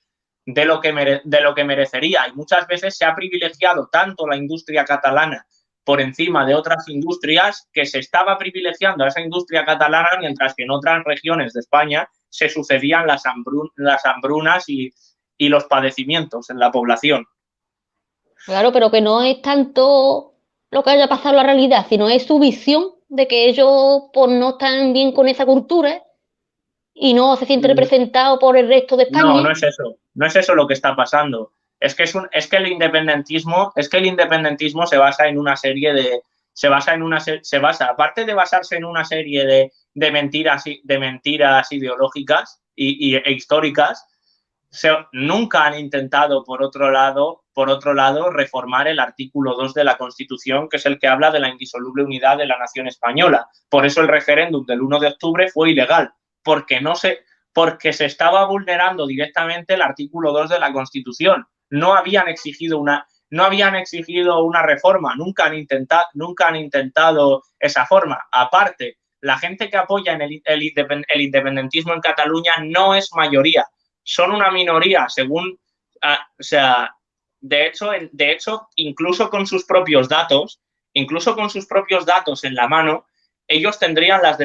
merecería. Y muchas veces se ha privilegiado tanto la industria catalana por encima de otras industrias, que se estaba privilegiando a esa industria catalana, mientras que en otras regiones de España se sucedían las hambrunas y los padecimientos en la población. Claro, pero que no es tanto lo que haya pasado en la realidad, sino es su visión de que ellos pues, no están bien con esa cultura y no se sienten representados por el resto de España. No, no es eso. No es eso lo que está pasando. Es que el independentismo se basa en una serie de. Aparte de basarse en una serie de mentiras ideológicas e históricas, nunca han intentado, por otro lado, reformar el artículo 2 de la Constitución, que es el que habla de la indisoluble unidad de la nación española. Por eso el referéndum del 1 de octubre fue ilegal, porque se estaba vulnerando directamente el artículo 2 de la Constitución. No habían exigido una reforma, nunca han intentado esa forma. Aparte, la gente que apoya el independentismo en Cataluña no es mayoría, son una minoría, de hecho, incluso con sus propios datos en la mano, ellos tendrían las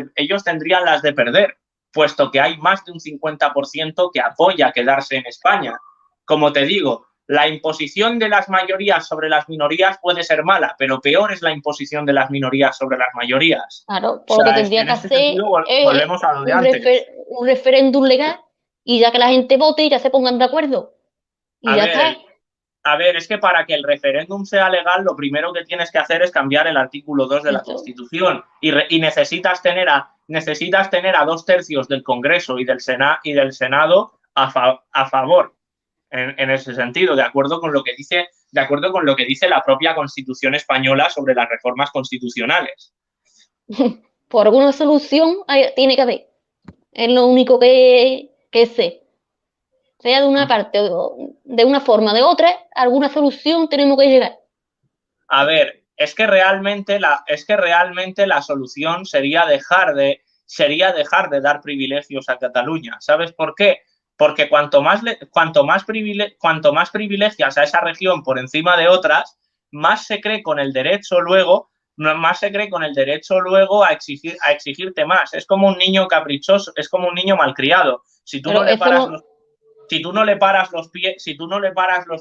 de perder, puesto que hay más de un 50% que apoya quedarse en España. Como te digo, la imposición de las mayorías sobre las minorías puede ser mala, pero peor es la imposición de las minorías sobre las mayorías. Claro, por lo que tendría que hacer volvemos a lo de antes. Un referéndum legal y ya que la gente vote y ya se pongan de acuerdo. Y ya está. A ver, es que para que el referéndum sea legal, lo primero que tienes que hacer es cambiar el artículo 2 de la Constitución y necesitas tener a 2/3 del Congreso y del Senado a favor en ese sentido, de acuerdo con lo que dice la propia Constitución española sobre las reformas constitucionales. Por alguna solución tiene que haber. Es lo único que sé. Sea de una parte o de una forma o de otra, alguna solución tenemos que llegar. A ver, es que realmente la solución sería dejar de dar privilegios a Cataluña. ¿Sabes por qué? Porque cuanto más privilegias a esa región por encima de otras, más se cree con el derecho luego a exigirte más. Es como un niño caprichoso, es como un niño malcriado. Si tú no le paras los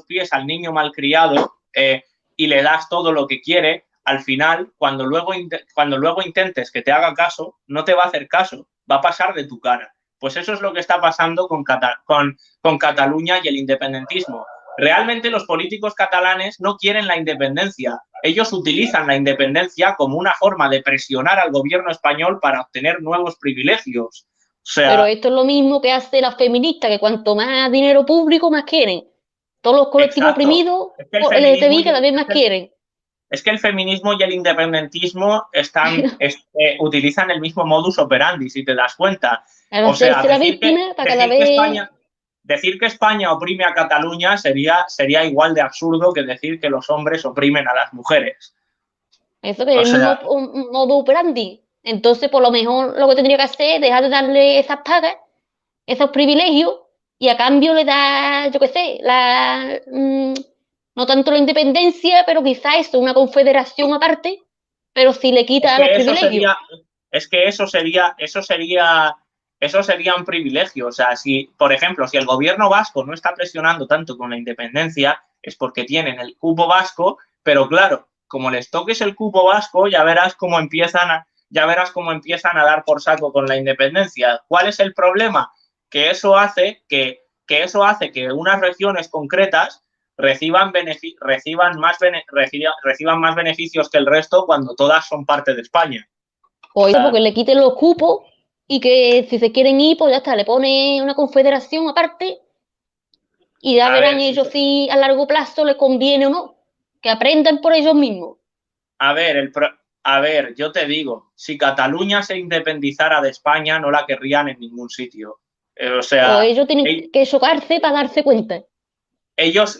pies al niño malcriado y le das todo lo que quiere, al final, cuando luego intentes que te haga caso, no te va a hacer caso, va a pasar de tu cara. Pues eso es lo que está pasando con Cataluña y el independentismo. Realmente los políticos catalanes no quieren la independencia. Ellos utilizan la independencia como una forma de presionar al gobierno español para obtener nuevos privilegios. Pero esto es lo mismo que hace las feministas, que cuanto más dinero público, más quieren. Todos los colectivos oprimidos, LGTBI, cada vez más quieren. es que el feminismo y el independentismo utilizan el mismo modus operandi, si te das cuenta. Al O sea, hacerse la víctima para cada vez... decir que España oprime a Cataluña sería igual de absurdo que decir que los hombres oprimen a las mujeres. Eso que es O el mismo sea, modo operandi. Entonces, por lo mejor lo que tendría que hacer es dejar de darle esas pagas, esos privilegios, y a cambio le da, yo qué sé, no tanto la independencia, pero quizás eso, una confederación aparte, pero si le es quita los que eso privilegios. sería, es que eso sería un privilegio. O sea, si, por ejemplo, si el gobierno vasco no está presionando tanto con la independencia, es porque tienen el cupo vasco, pero claro, como les toques el cupo vasco, ya verás cómo empiezan a dar por saco con la independencia. ¿Cuál es el problema? Que eso hace que unas regiones concretas reciban más beneficios que el resto cuando todas son parte de España. O eso porque le quiten los cupos y que si se quieren ir, pues ya está, le pone una confederación aparte y ya A verán ver, ellos si a largo plazo les conviene o no. Que aprendan por ellos mismos. a ver, a ver, yo te digo, si Cataluña se independizara de España, no la querrían en ningún sitio. O O sea, ellos tienen que chocarse para darse cuenta. ellos,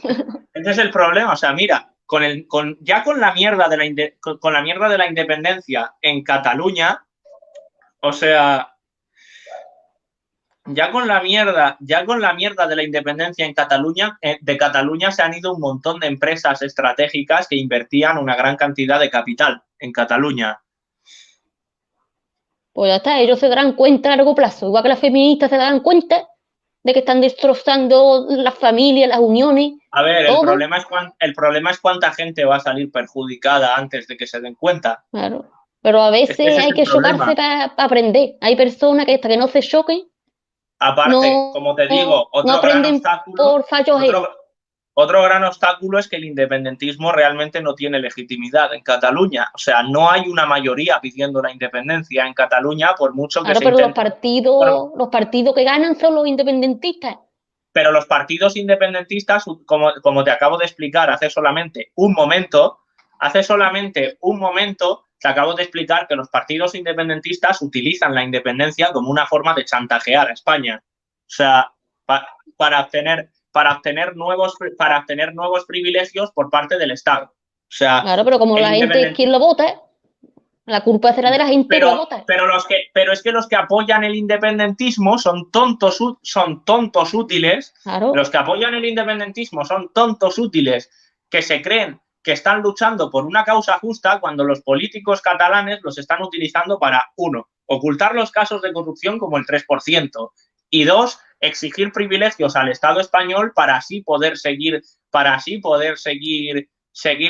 ese es el problema. O sea, mira, ya con la mierda de la independencia en Cataluña, o sea, ya con la mierda de la independencia en Cataluña, de Cataluña se han ido un montón de empresas estratégicas que invertían una gran cantidad de capital en Cataluña. Pues ya está, ellos se darán cuenta a largo plazo. Igual que las feministas se darán cuenta de que están destrozando las familias, las uniones, A ver, todo. el problema es cuánta gente va a salir perjudicada antes de que se den cuenta. Claro. Pero a Es que veces ese es hay el que chocarse problema. para aprender. Hay personas que hasta que no se choquen, Aparte, no, como te digo, no aprenden por fallos ajenos. otro, otro gran obstáculo es que el independentismo realmente no tiene legitimidad en Cataluña. O sea, no hay una mayoría pidiendo la independencia en Cataluña, por mucho que Claro, se pero intente. los partidos que ganan son los independentistas. Pero los partidos independentistas, como te acabo de explicar hace solamente un momento, te acabo de explicar que los partidos independentistas utilizan la independencia como una forma de chantajear a España. O sea, para obtener nuevos privilegios por parte del Estado. O sea, Claro, pero como el la gente es quien independentismo. lo vota, la culpa será de la gente que lo vota. Pero es que los que apoyan el independentismo son tontos útiles. Los Claro. que apoyan el independentismo son tontos útiles que se creen que están luchando por una causa justa cuando los políticos catalanes los están utilizando para, uno, ocultar los casos de corrupción como el 3%, y dos, exigir privilegios al Estado español para así poder seguir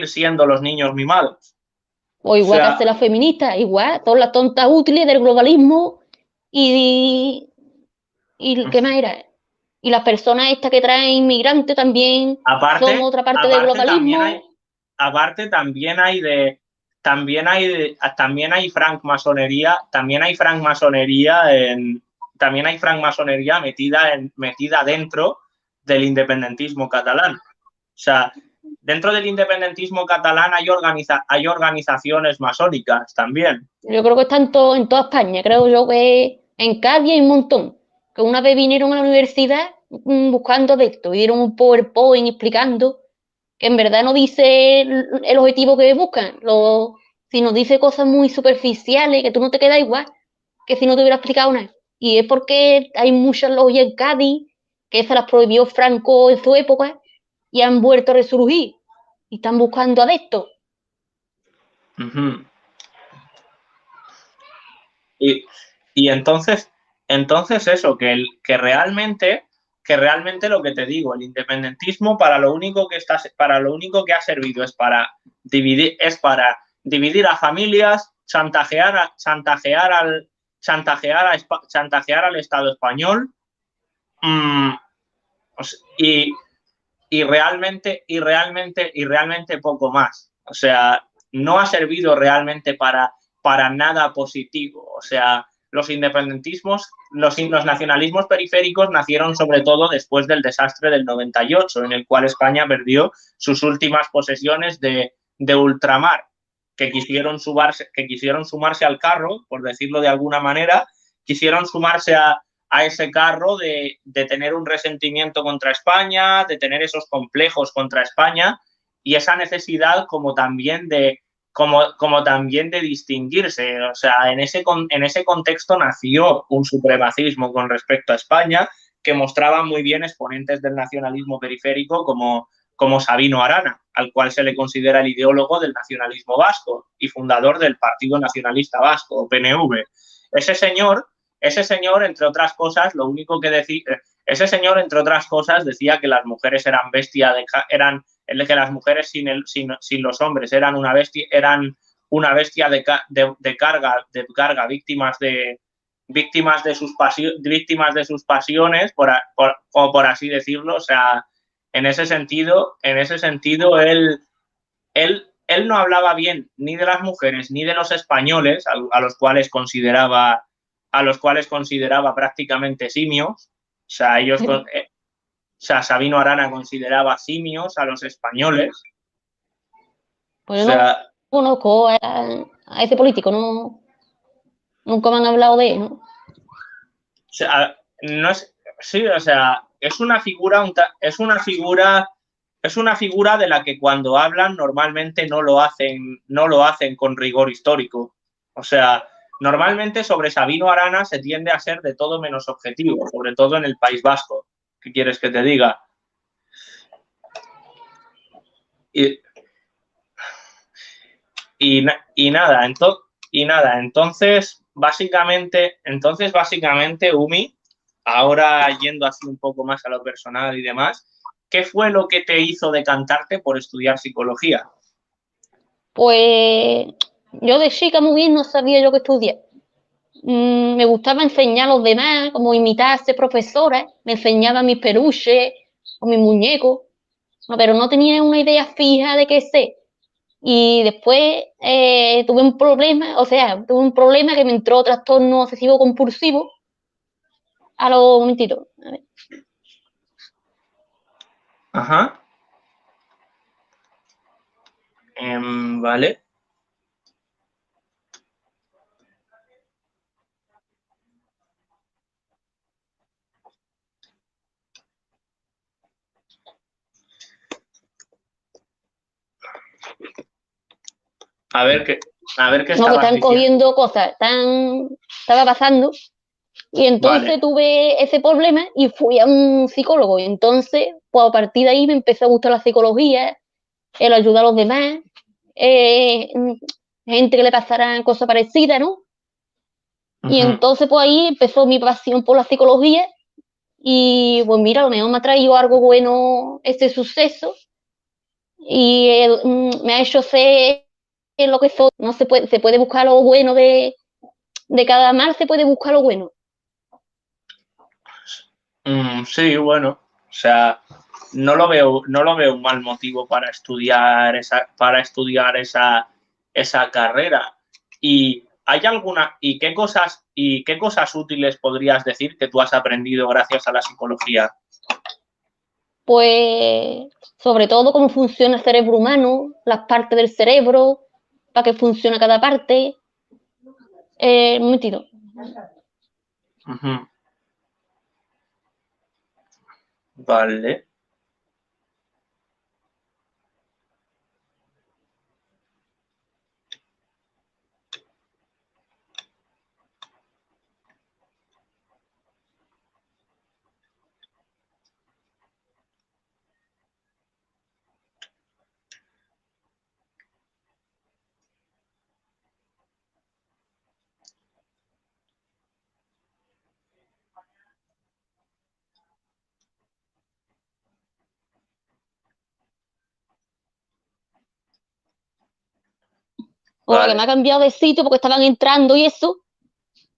siendo los niños mimados. O O igual que sea, hace la feminista, igual, todas las tontas útiles del globalismo y, y ¿qué más era? Y las personas estas que traen inmigrantes también son Aparte, otra parte del aparte también hay, globalismo. aparte también hay francmasonería, también hay francmasonería metida dentro del independentismo catalán. O sea, dentro del independentismo catalán hay organizaciones masónicas también. Yo creo que están en toda España, creo yo que en Cádiz hay un montón. Que una vez vinieron a la universidad buscando de esto, y dieron un PowerPoint explicando que en verdad no dice el objetivo que buscan, sino dice cosas muy superficiales que tú no te quedas igual que si no te hubiera explicado nada. Y es porque hay muchas logias en Cádiz que se las prohibió Franco en su época y han vuelto a resurgir y están buscando adeptos. Ujú. Y, y entonces eso, que realmente lo que te digo, el independentismo para lo único que ha servido es para dividir a familias, chantajear al Estado español, mmm, y, y realmente poco más. O sea, no ha servido realmente para nada positivo. O sea, los nacionalismos periféricos nacieron sobre todo después del desastre del 98, en el cual España perdió sus últimas posesiones de ultramar que quisieron sumarse al carro, por decirlo de alguna manera, quisieron sumarse a ese carro de tener un resentimiento contra España, de tener esos complejos contra España y esa necesidad como también de distinguirse. O sea, en ese contexto nació un supremacismo con respecto a España que mostraba muy bien exponentes del nacionalismo periférico como Sabino Arana, al cual se le considera el ideólogo del nacionalismo vasco y fundador del Partido Nacionalista Vasco, PNV. Ese señor, entre otras cosas, lo único que decía, ese señor, entre otras cosas, decía que las mujeres eran que las mujeres sin los hombres eran una bestia de carga, víctimas de sus pasiones, por así decirlo. O sea, en ese sentido, él no hablaba bien ni de las mujeres ni de los españoles, a los cuales consideraba prácticamente simios. O sea, Sabino Arana consideraba simios a los españoles. Pues yo no conozco a ese político, no, nunca me han hablado de él, ¿no? O sea, no es, sí, o sea, es una figura de la que cuando hablan normalmente no lo hacen con rigor histórico. O sea, normalmente sobre Sabino Arana se tiende a ser de todo menos objetivo, sobre todo en el País Vasco. ¿Qué quieres que te diga? Y nada, entonces básicamente, Umi, ahora yendo así un poco más a lo personal y demás, ¿qué fue lo que te hizo decantarte por estudiar psicología? Pues yo de chica muy bien no sabía yo qué estudiar. Me gustaba enseñar a los demás, como imitar a ser profesora, me enseñaba mis peluches o mis muñecos, no, pero no tenía una idea fija de qué sé. Y después tuve un problema que me entró trastorno obsesivo compulsivo. A lo momentito. A ver. Ajá. Vale. A ver qué No, que estabas están diciendo. cogiendo cosas, estaba pasando. Y entonces Vale. tuve ese problema y fui a un psicólogo. Y entonces, pues a partir de ahí me empezó a gustar la psicología, el ayudar a los demás, eh, gente que le pasaran cosas parecidas, ¿no? Y entonces, pues ahí empezó mi pasión por la psicología. Y pues mira, a lo mejor me ha traído algo bueno este suceso y me ha hecho ser lo que soy. No se puede buscar lo bueno de cada mal, se puede buscar lo bueno. Sí, bueno, o sea, no lo veo un mal motivo para estudiar esa carrera. ¿Y qué cosas útiles podrías decir que tú has aprendido gracias a la psicología? Pues sobre todo cómo funciona el cerebro humano, las partes del cerebro, para qué funciona cada parte. Un momentito. Vale. Bueno, que me ha cambiado de sitio porque estaban entrando y eso.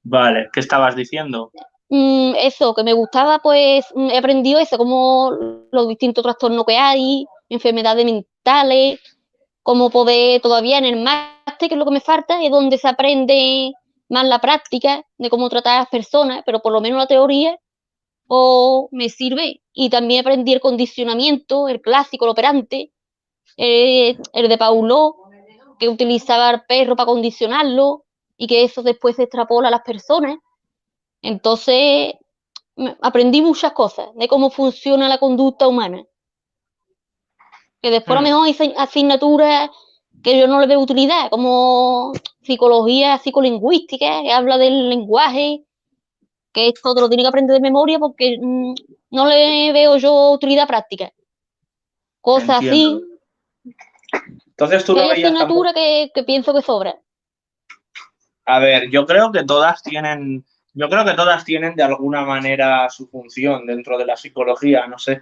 Vale, ¿qué estabas diciendo? Eso, que me gustaba, pues he aprendido eso, como los distintos trastornos que hay, enfermedades mentales, cómo poder todavía en el máster, que es lo que me falta, es donde se aprende más la práctica de cómo tratar a las personas, pero por lo menos la teoría me sirve. Y también aprendí el condicionamiento, el clásico, el operante, el de Paulo, que utilizaba el perro para condicionarlo y que eso después se extrapola a las personas. Entonces, aprendí muchas cosas de cómo funciona la conducta humana. Que después a lo mejor hay asignaturas que yo no le veo utilidad, como psicología psicolingüística, que habla del lenguaje, que esto te lo tiene que aprender de memoria porque no le veo yo utilidad práctica. Cosas Entiendo. así. Entonces tú Que no hay veías tampoco. asignaturas que pienso que sobra. A ver, yo creo que todas tienen de alguna manera su función dentro de la psicología, no sé.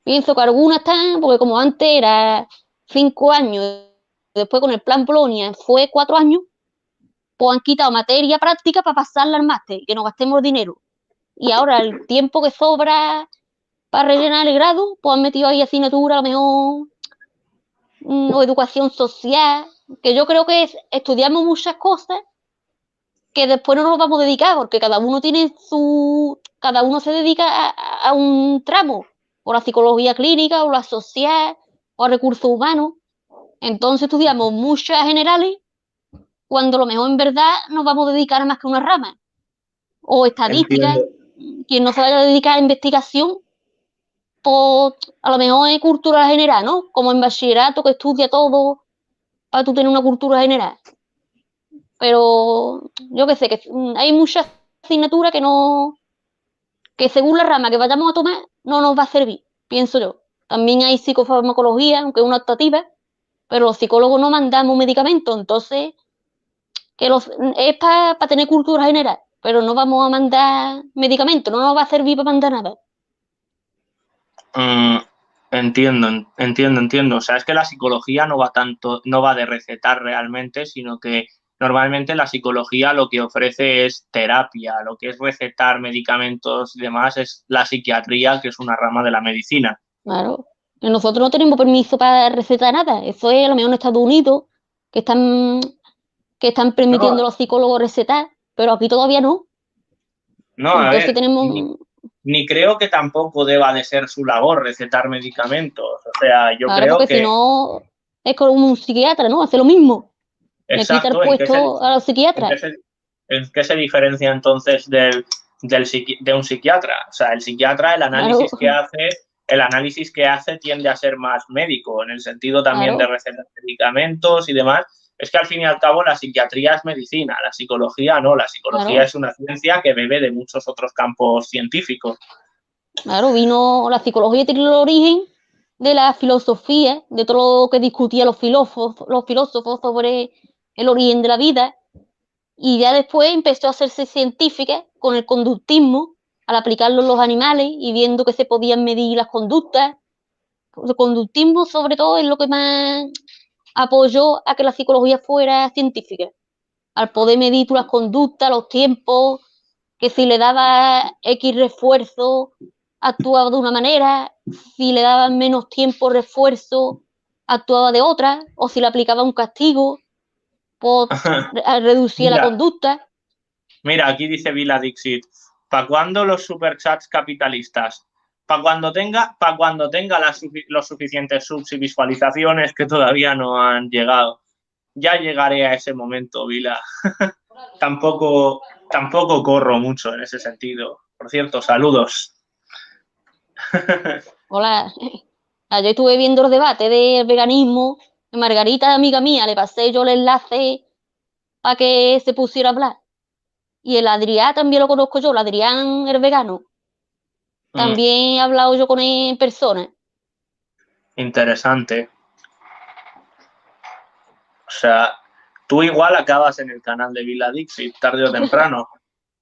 Pienso que algunas están, porque como antes era 5 años, después con el plan Polonia fue 4 años, pues han quitado materia práctica para pasarla al máster, que no gastemos dinero. Y ahora el tiempo que sobra para rellenar el grado, pues han metido ahí asignatura a lo mejor o educación social, que yo creo que estudiamos muchas cosas que después no nos vamos a dedicar, porque cada uno se dedica a un tramo, o la psicología clínica, o la social, o a recursos humanos. Entonces estudiamos muchas generales, cuando lo mejor en verdad nos vamos a dedicar a más que una rama, o Entiendo. estadística. Quien no se vaya a dedicar a investigación, pues a lo mejor es cultura general, ¿no? Como en bachillerato que estudia todo para tú tener una cultura general. Pero yo que sé, que hay muchas asignaturas que según la rama que vayamos a tomar, no nos va a servir, pienso yo. También hay psicofarmacología, aunque es una optativa, pero los psicólogos no mandamos medicamentos, entonces es para tener cultura general, pero no vamos a mandar medicamentos, no nos va a servir para mandar nada. Mm, entiendo. O sea, es que la psicología no va de recetar realmente, sino que normalmente la psicología lo que ofrece es terapia, lo que es recetar medicamentos y demás es la psiquiatría, que es una rama de la medicina. Claro. Y nosotros no tenemos permiso para recetar nada. Eso es a lo mejor en Estados Unidos, que están, que están permitiendo a No, los psicólogos recetar, pero aquí todavía no. no, a Entonces ver, tenemos, ni creo que tampoco deba de ser su labor recetar medicamentos. O sea, yo claro, creo porque si que, no es como un psiquiatra, ¿no? Hace lo mismo. Le quita el exacto, puesto a los en psiquiatras. qué se, en qué se diferencia entonces de un psiquiatra? O sea, el psiquiatra, Claro, el análisis que hace tiende a ser más médico, en el sentido también de claro, recetar medicamentos y demás. Es que al fin y al cabo la psiquiatría es medicina, la psicología no, la psicología claro, es una ciencia que bebe de muchos otros campos científicos. claro. Vino la psicología tiene el origen de la filosofía, de todo lo que discutían los filósofos sobre el origen de la vida. Y ya después empezó a hacerse científica con el conductismo, al aplicarlo en los animales y viendo que se podían medir las conductas. El conductismo, sobre todo, es lo que más apoyó a que la psicología fuera científica. Al poder medir las conductas, los tiempos, que si le daba X refuerzo, actuaba de una manera, si le daba menos tiempo refuerzo, actuaba de otra, o si le aplicaba un castigo, pues reducía la Mira, conducta. Mira, aquí dice Vila Dixit, ¿para cuándo los superchats capitalistas? ¿Pa' cuando tenga los suficientes subs y visualizaciones que todavía no han llegado? Ya llegaré a ese momento, Vila. Tampoco corro mucho en ese sentido. Por cierto, saludos. Hola, ayer estuve viendo los debates del veganismo. Margarita, amiga mía, le pasé yo el enlace para que se pusiera a hablar. Y el Adrián también lo conozco yo, el Adrián, el vegano. Mm, También he hablado yo con él en persona. interesante. O sea, tú igual acabas en el canal de Vila Dixit, tarde o temprano.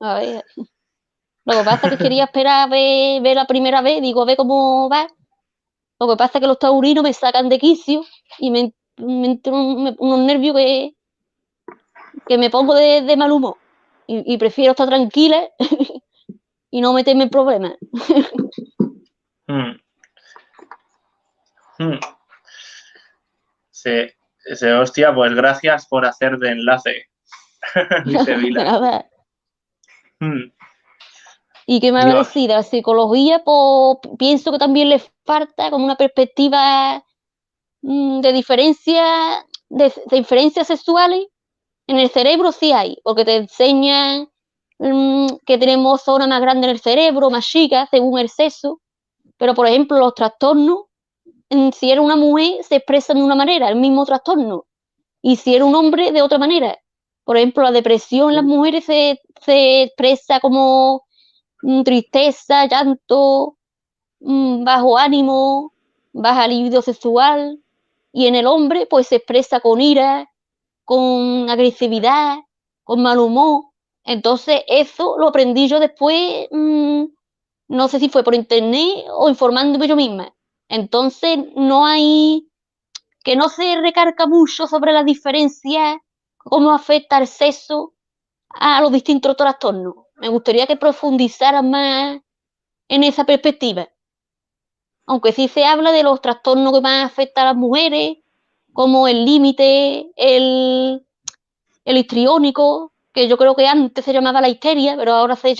A ver, lo que pasa es que quería esperar a ver la primera vez, digo, a ver cómo va. Lo que pasa es que los taurinos me sacan de quicio y me entran unos nervios que me pongo de mal humor. Y prefiero estar tranquila y no meterme en problemas. Mm, mm. Hostia, pues gracias por hacer de enlace, dice Vila. Nada. Mm. ¿Y qué me va a Dios. decir? De la psicología, pues pienso que también le falta como una perspectiva de diferencia, de diferencias sexuales. En el cerebro sí hay, porque te enseñan que tenemos zonas más grandes en el cerebro, más chicas, según el sexo. Pero, por ejemplo, los trastornos, si eres una mujer, se expresan de una manera, el mismo trastorno. Y si eres un hombre, de otra manera. Por ejemplo, la depresión en las mujeres se expresa como tristeza, llanto, bajo ánimo, baja libido sexual. Y en el hombre, pues se expresa con ira, con agresividad, con mal humor. Entonces, eso lo aprendí yo después, no sé si fue por internet o informándome yo misma. Entonces, no hay, que no se recarga mucho sobre las diferencias, cómo afecta el sexo a los distintos trastornos. Me gustaría que profundizaran más en esa perspectiva. Aunque sí se habla de los trastornos que más afectan a las mujeres, como el límite, el histriónico, que yo creo que antes se llamaba la histeria, pero ahora se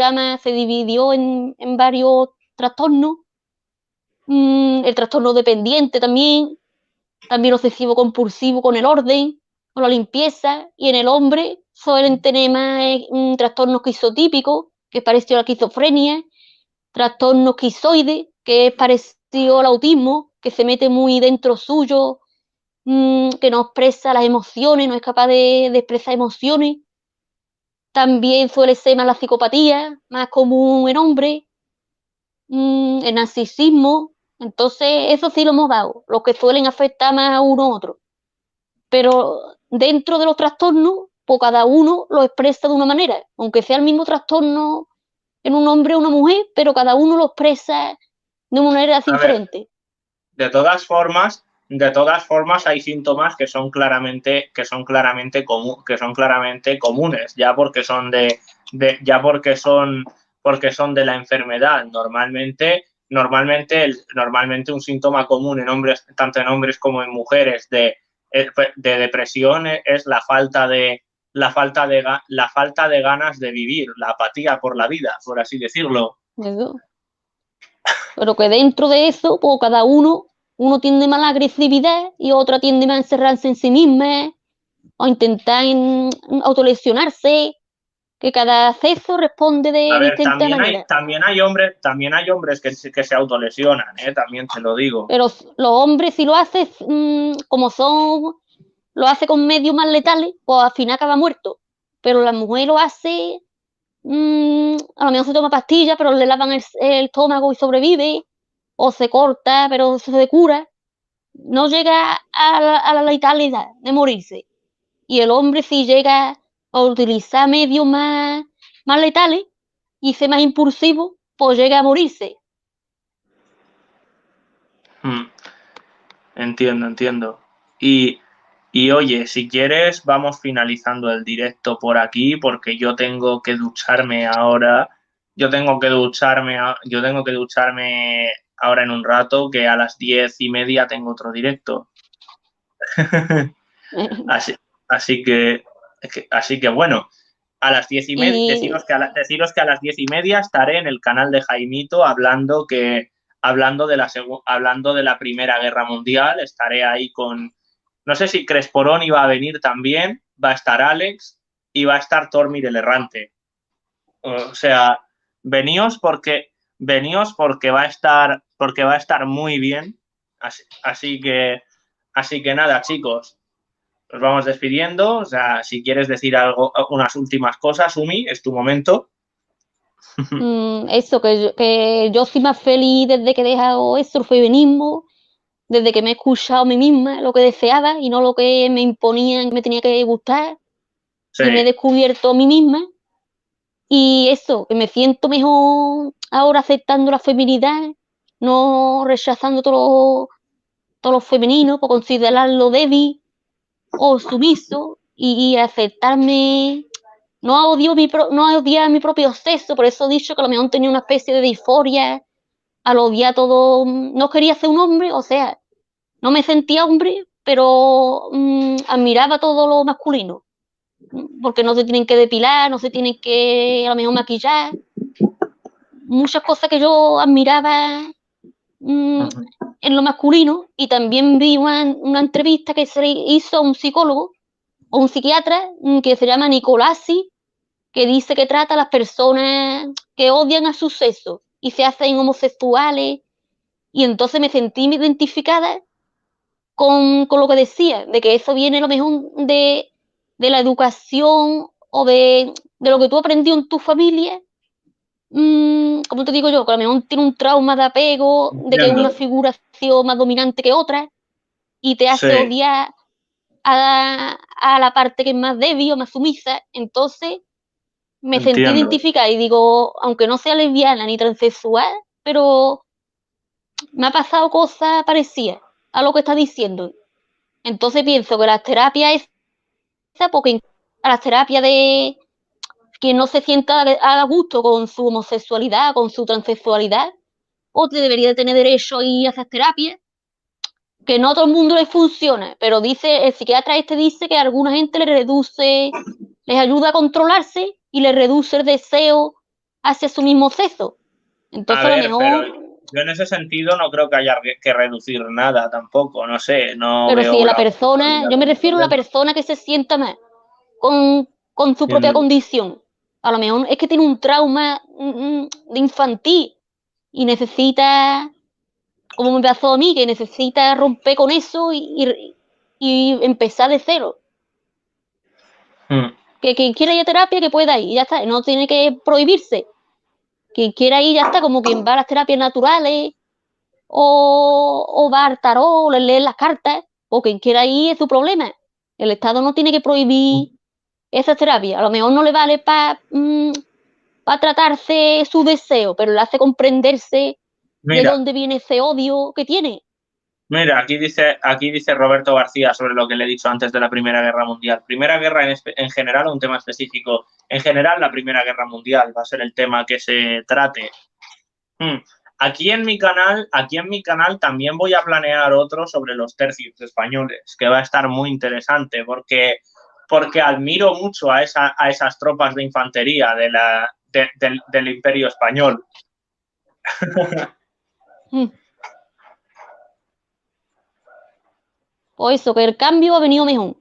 dividió en varios trastornos. El trastorno dependiente también obsesivo compulsivo con el orden, con la limpieza, y en el hombre suelen tener más un trastorno esquizotípico, que es parecido a la esquizofrenia, trastorno esquizoide, que es parecido al autismo, que se mete muy dentro suyo, que no expresa las emociones, no es capaz de expresar emociones. También suele ser más la psicopatía, más común en hombres, el narcisismo. Entonces, eso sí lo hemos dado, los que suelen afectar más a uno u otro. Pero dentro de los trastornos, pues cada uno lo expresa de una manera, aunque sea el mismo trastorno en un hombre o una mujer, pero cada uno lo expresa de una manera A ver, diferente. de todas formas hay síntomas que son claramente comunes, ya porque son ya porque son de la enfermedad. Normalmente un síntoma común en hombres, tanto en hombres como en mujeres, de depresión es la falta de ganas de vivir, la apatía por la vida, por así decirlo. Eso. Pero que dentro de eso, pues uno tiende más a la agresividad y otra tiende más a encerrarse en sí misma o intentar autolesionarse, que cada acceso responde A de ver, distinta manera. también hay hombres que se autolesionan, también te lo digo. Pero los hombres, si lo haces, como lo hace con medios más letales, pues al final acaba muerto. Pero la mujer lo hace, a lo mejor se toma pastillas, pero le lavan el estómago y sobrevive, o se corta, pero se cura. No llega a la letalidad de morirse. Y el hombre si llega a utilizar medios más letales y ser más impulsivo, pues llega a morirse. Hmm, entiendo. Y, y oye, si quieres, vamos finalizando el directo por aquí porque yo tengo que ducharme ahora. Yo tengo que ducharme ahora en un rato, que a las 10:30 tengo otro directo. Así, así que bueno, a las 10:30, Y deciros que a las 10:30 estaré en el canal de Jaimito hablando de la Primera Guerra Mundial. Estaré ahí no sé si Cresporón iba a venir también, va a estar Alex y va a estar Tormir el Errante. O sea, veníos porque va a estar muy bien. Así que nada, chicos, nos vamos despidiendo. O sea, si quieres decir algo, unas últimas cosas, Umi, es tu momento. eso, que yo soy más feliz desde que he dejado eso, el feminismo, desde que me he escuchado a mí misma lo que deseaba y no lo que me imponían que me tenía que gustar, Sí, y me he descubierto a mí misma. Y eso, que me siento mejor ahora aceptando la feminidad, no rechazando todo lo femenino por considerarlo débil o sumiso y aceptarme. No odiar mi propio sexo, por eso he dicho que a lo mejor tenía una especie de disforia al odiar todo. No quería ser un hombre, o sea, no me sentía hombre, pero admiraba todo lo masculino, porque no se tienen que depilar, no se tienen que a lo mejor maquillar, muchas cosas que yo admiraba en lo masculino, y también vi una entrevista que se le hizo a un psicólogo o un psiquiatra que se llama Nicolasi, que dice que trata a las personas que odian a su sexo y se hacen homosexuales, y entonces me sentí identificada con lo que decía, de que eso viene a lo mejor de la educación o de lo que tú aprendí en tu familia. Como te digo yo, que a lo mejor tiene un trauma de apego, de que una Entiendo. figura ha sido más dominante que otra, y te hace Sí, odiar a la parte que es más débil o más sumisa. Entonces me sentí entiendo. identificada y digo, aunque no sea lesbiana ni transexual, pero me ha pasado cosas parecidas a lo que está diciendo. Entonces pienso que las terapias esa, porque a las terapias de quien no se sienta a gusto con su homosexualidad, con su transexualidad, o te debería de tener derecho a ir a esas terapias, que no a todo el mundo les funciona, pero dice, el psiquiatra este dice que a alguna gente le reduce, les ayuda a controlarse y les reduce el deseo hacia su mismo sexo. A Entonces a lo ver, pero mejor, yo en ese sentido no creo que haya que reducir nada tampoco, no sé, no pero si veo la la persona, homosexualidad yo me como refiero a la problema. persona que se sienta mal con su propia Entiendo. condición. A lo mejor es que tiene un trauma de infantil y necesita, como me pasó a mí, que necesita romper con eso y empezar de cero. Mm. Que quien quiera ir a terapia, que pueda ir, y ya está, no tiene que prohibirse. Quien quiera ir, ya está, como quien va a las terapias naturales o va al tarot, o le lee las cartas, o quien quiera ir es su problema. El Estado no tiene que prohibir esa terapia. A lo mejor no le vale para tratarse su deseo, pero le hace comprenderse de Mira, dónde viene ese odio que tiene. mira, aquí dice Roberto García sobre lo que le he dicho antes de la Primera Guerra Mundial. Primera Guerra en general o un tema específico. En general, la Primera Guerra Mundial va a ser el tema que se trate. Mm. Aquí en mi canal también voy a planear otro sobre los tercios españoles, que va a estar muy interesante porque admiro mucho a esas tropas de infantería del Imperio Español. Mm. O eso, que el cambio ha venido mejor.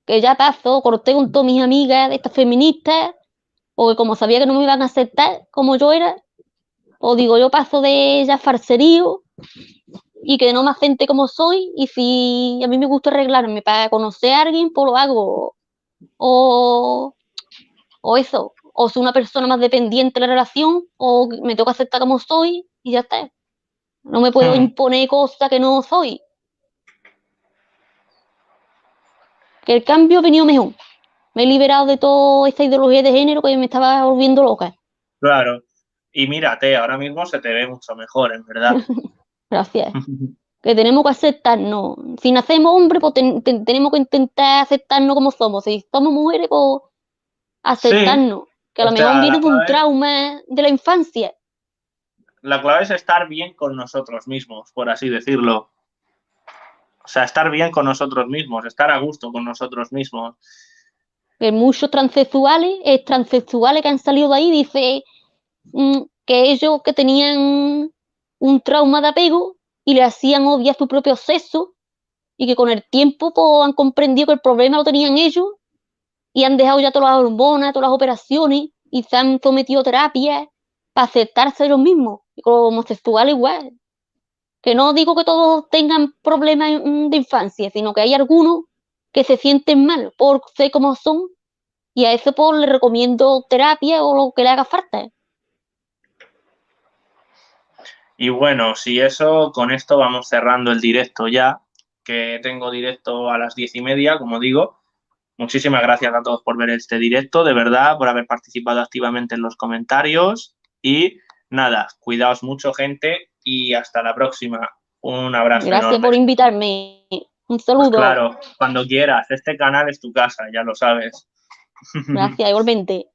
Que ya pasó, corté con todas mis amigas de estas feministas, porque como sabía que no me iban a aceptar como yo era, o digo, yo paso de ya farserío y que no me acepte como soy, y si a mí me gusta arreglarme para conocer a alguien, pues lo hago. O, o eso, o soy una persona más dependiente de la relación, o me tengo que aceptar como soy y ya está. No me puedo Hmm. imponer cosas que no soy. Que el cambio ha venido mejor. Me he liberado de toda esta ideología de género que me estaba volviendo loca. Claro. Y mírate, ahora mismo se te ve mucho mejor, en verdad. Gracias. Que tenemos que aceptarnos. Si nacemos hombres, pues tenemos que intentar aceptarnos como somos. Si somos mujeres, pues Sí, aceptarnos. Que a o lo mejor sea, viene de un trauma de la infancia. la clave es estar bien con nosotros mismos, por así decirlo. O sea, estar bien con nosotros mismos, estar a gusto con nosotros mismos. Que muchos transexuales que han salido de ahí, dice que ellos que tenían un trauma de apego y le hacían odiar su propio sexo, y que con el tiempo pues, han comprendido que el problema lo tenían ellos y han dejado ya todas las hormonas, todas las operaciones, y se han sometido a terapia para aceptarse ellos mismos. Y con los homosexuales igual. Que no digo que todos tengan problemas de infancia, sino que hay algunos que se sienten mal por ser como son, y a eso pues le recomiendo terapia o lo que le haga falta. Y bueno, si eso, con esto vamos cerrando el directo ya, que tengo directo a las 10:30, como digo. Muchísimas gracias a todos por ver este directo, de verdad, por haber participado activamente en los comentarios. Y nada, cuidaos mucho, gente, y hasta la próxima. Un abrazo Gracias enorme. por invitarme. Un Pues saludo. claro, cuando quieras, este canal es tu casa, ya lo sabes. Gracias, igualmente.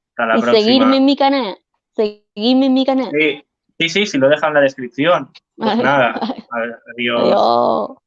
Hasta la Y seguirme próxima. en mi canal. Seguirme en mi canal. Sí, sí, sí, si lo dejan en la descripción. Pues nada, adiós. Adiós.